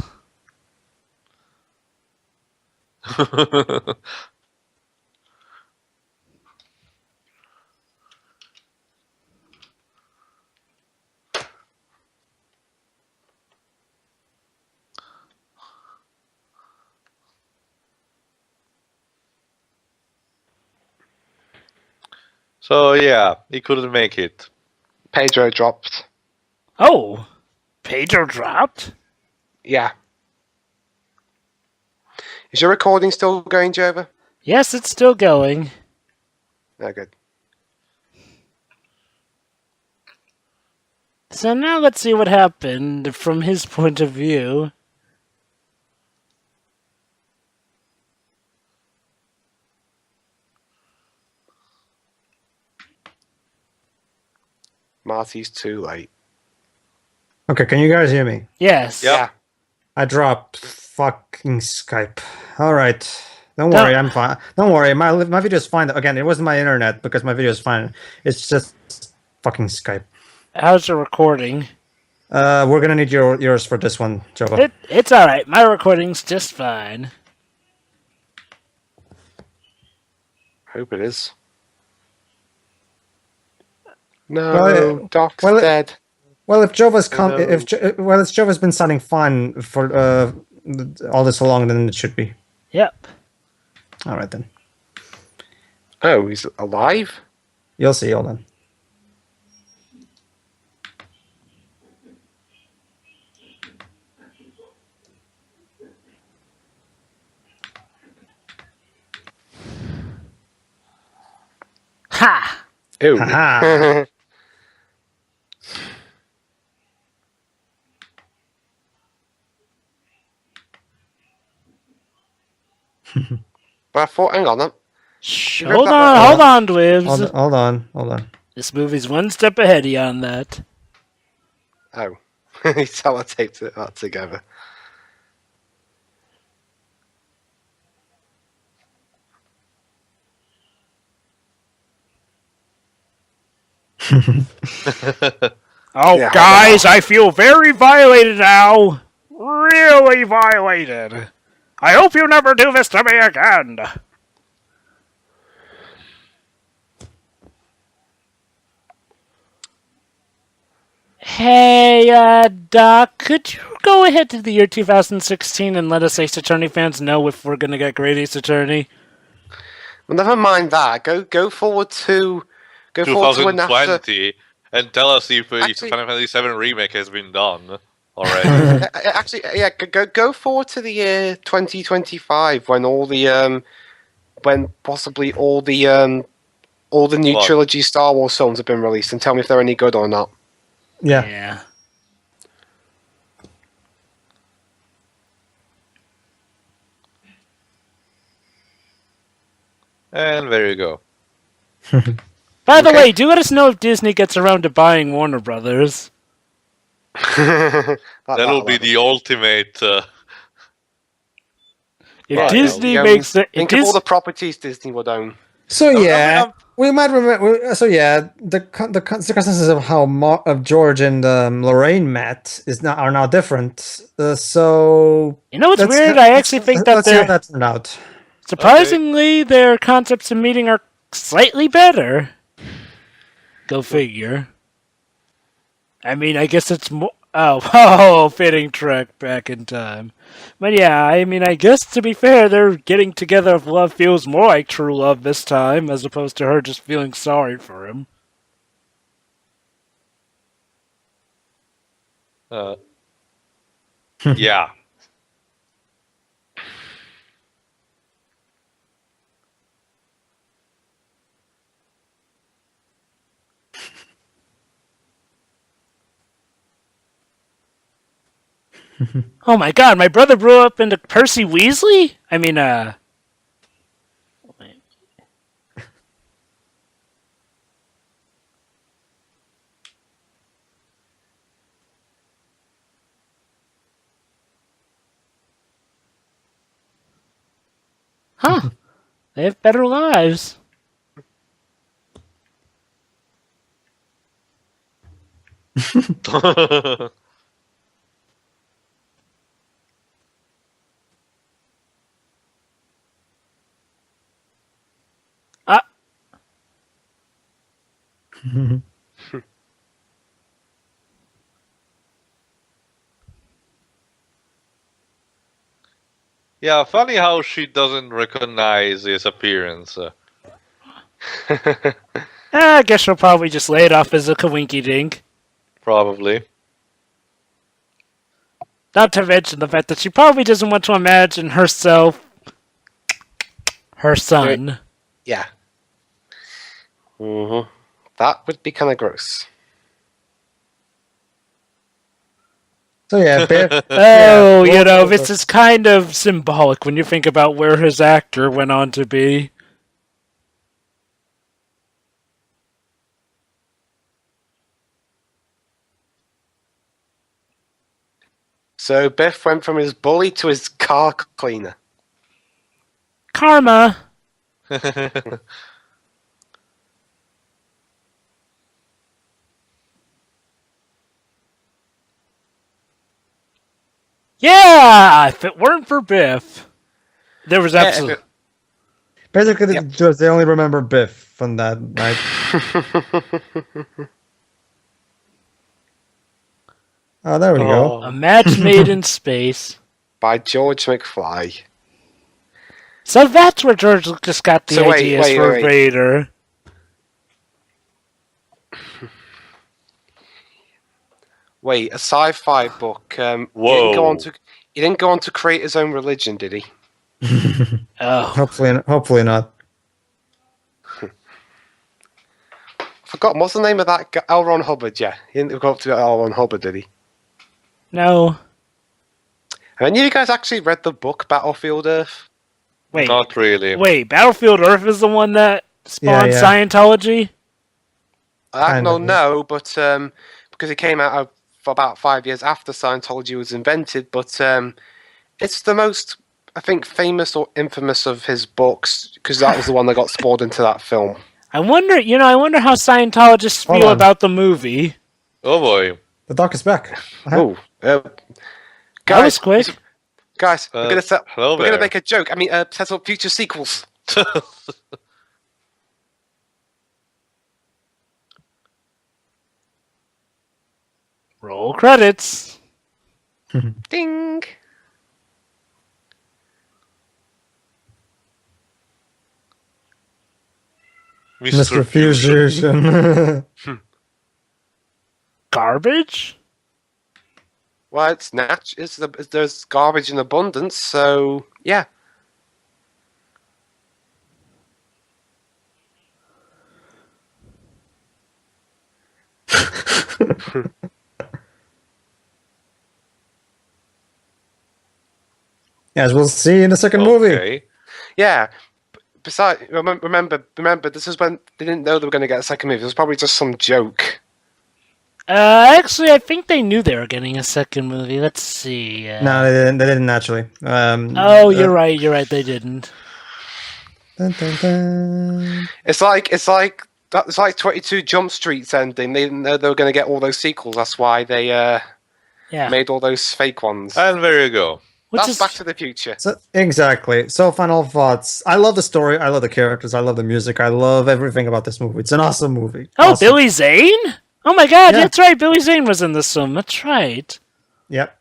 So yeah, he couldn't make it. Pedro dropped. Oh, Pedro dropped? Yeah. Is your recording still going, Jova? Yes, it's still going. Oh, good. So now let's see what happened from his point of view. Marty's too late. Okay, can you guys hear me? Yes. Yep. Yeah. I dropped fucking Skype. All right. Don't worry, I'm fine. Don't worry, my video's fine. Again, it wasn't my internet because my video's fine. It's just fucking Skype. How's the recording? We're gonna need yours for this one, Jova. It's alright. My recording's just fine. Hope it is. No, Doc's dead. Well, if Jova's if Jova's been sounding fine for all this along, then it should be. Yep. All right then. Oh, he's alive? You'll see. Hold on. Ha! Ew. Haha. But I thought, hang on. Hold on, Dwebs. Hold on. This movie's one step ahead of you on that. Oh. He sellotaped that together. Oh, Yeah, guys, I feel very violated now. Really violated. I hope you never do this to me again. Hey, Doc, could you go ahead to the year 2016 and let us Ace Attorney fans know if we're gonna get great Ace Attorney? Well, never mind that. Go forward to... Go forward to when after... 2020 and tell us if Final Fantasy VII Remake has been done already. Actually, yeah, go forward to the year 2025 when all the when possibly all the new trilogy Star Wars films have been released, and tell me if they're any good or not. Yeah. And there you go. By the way, do let us know if Disney gets around to buying Warner Brothers. That'll be the ultimate. If Disney makes it, think of all the properties Disney would own. So yeah, we might remember. So yeah, the circumstances of how George and Lorraine met are now different. So you know what's weird? I actually think that let's see how that turned out. Surprisingly, their concepts of meeting are slightly better. Go figure. I mean, I guess it's more... Oh, fitting trek back in time. But yeah, I mean, I guess to be fair, their getting together of love feels more like true love this time, as opposed to her just feeling sorry for him. Yeah. Oh my god, my brother grew up into Percy Weasley? I mean, Huh. They have better lives. Yeah, funny how she doesn't recognize his appearance. I guess she'll probably just lay it off as a kawinky-dink. Probably. Not to mention the fact that she probably doesn't want to imagine herself her son. Yeah. Mm-hmm. That would be kind of gross. So yeah, this is kind of symbolic when you think about where his actor went on to be. So Biff went from his bully to his car cleaner. Karma. Yeah, if it weren't for Biff, there was absolutely... Basically, they only remember Biff from that night. Oh, there we go. A match made in space. By George McFly. So that's where George Lucas got the ideas for Vader. Wait, a sci-fi book. Whoa. He didn't go on to create his own religion, did he? Oh. Hopefully not. Forgot, what's the name of that guy? L. Ron Hubbard, yeah. He didn't go up to L. Ron Hubbard, did he? No. Have any of you guys actually read the book Battlefield Earth? Wait. Not really. Wait, Battlefield Earth is the one that spawned Scientology? No, but because it came out for about 5 years after Scientology was invented, but it's the most, I think, famous or infamous of his books, because that was the one that got spawned into that film. I wonder how Scientologists feel about the movie. Oh boy. The doc is back. Oh, that was quick. Guys, we're gonna make a joke. I mean, set up future sequels. Roll credits. Ding. Mr. Fusion. Garbage? Well, there's garbage in abundance, so yeah. As we'll see in the second movie. Yeah. Besides, remember, this is when they didn't know they were going to get a second movie. It was probably just some joke. Actually, I think they knew they were getting a second movie. Let's see. No, they didn't actually. You're right. They didn't. Dun, dun, dun. It's like 22 Jump Street's ending. They didn't know they were going to get all those sequels. That's why they made all those fake ones. And there you go. That's Back to the Future. Exactly. So, final thoughts. I love the story. I love the characters. I love the music. I love everything about this movie. It's an awesome movie. Oh, awesome. Billy Zane? Oh my God, that's right. Billy Zane was in this film. That's right. Yep.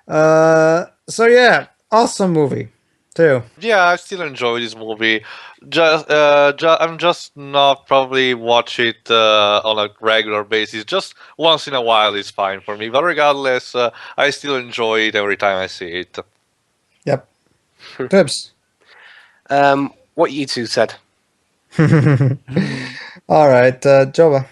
So yeah, awesome movie too. Yeah, I still enjoy this movie. I'm just not probably watch it on a regular basis. Just once in a while is fine for me. But regardless, I still enjoy it every time I see it. Yep. Tips. What you two said. All right, Joba.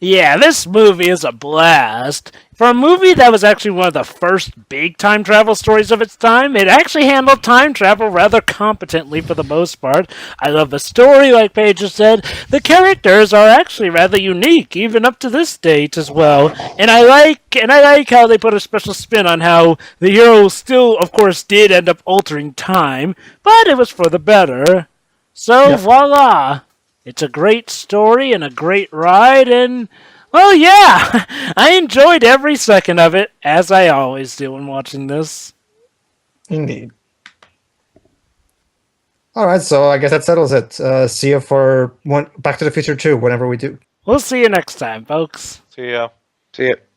Yeah, this movie is a blast. For a movie that was actually one of the first big time travel stories of its time, it actually handled time travel rather competently for the most part. I love the story, like Paige just said. The characters are actually rather unique, even up to this date as well. And I like how they put a special spin on how the hero still, of course, did end up altering time, but it was for the better. So, voila! It's a great story and a great ride, and Well, yeah, I enjoyed every second of it, as I always do when watching this. Indeed. All right, so I guess that settles it. See you for Back to the Future 2, whenever we do. We'll see you next time, folks. See ya. See it.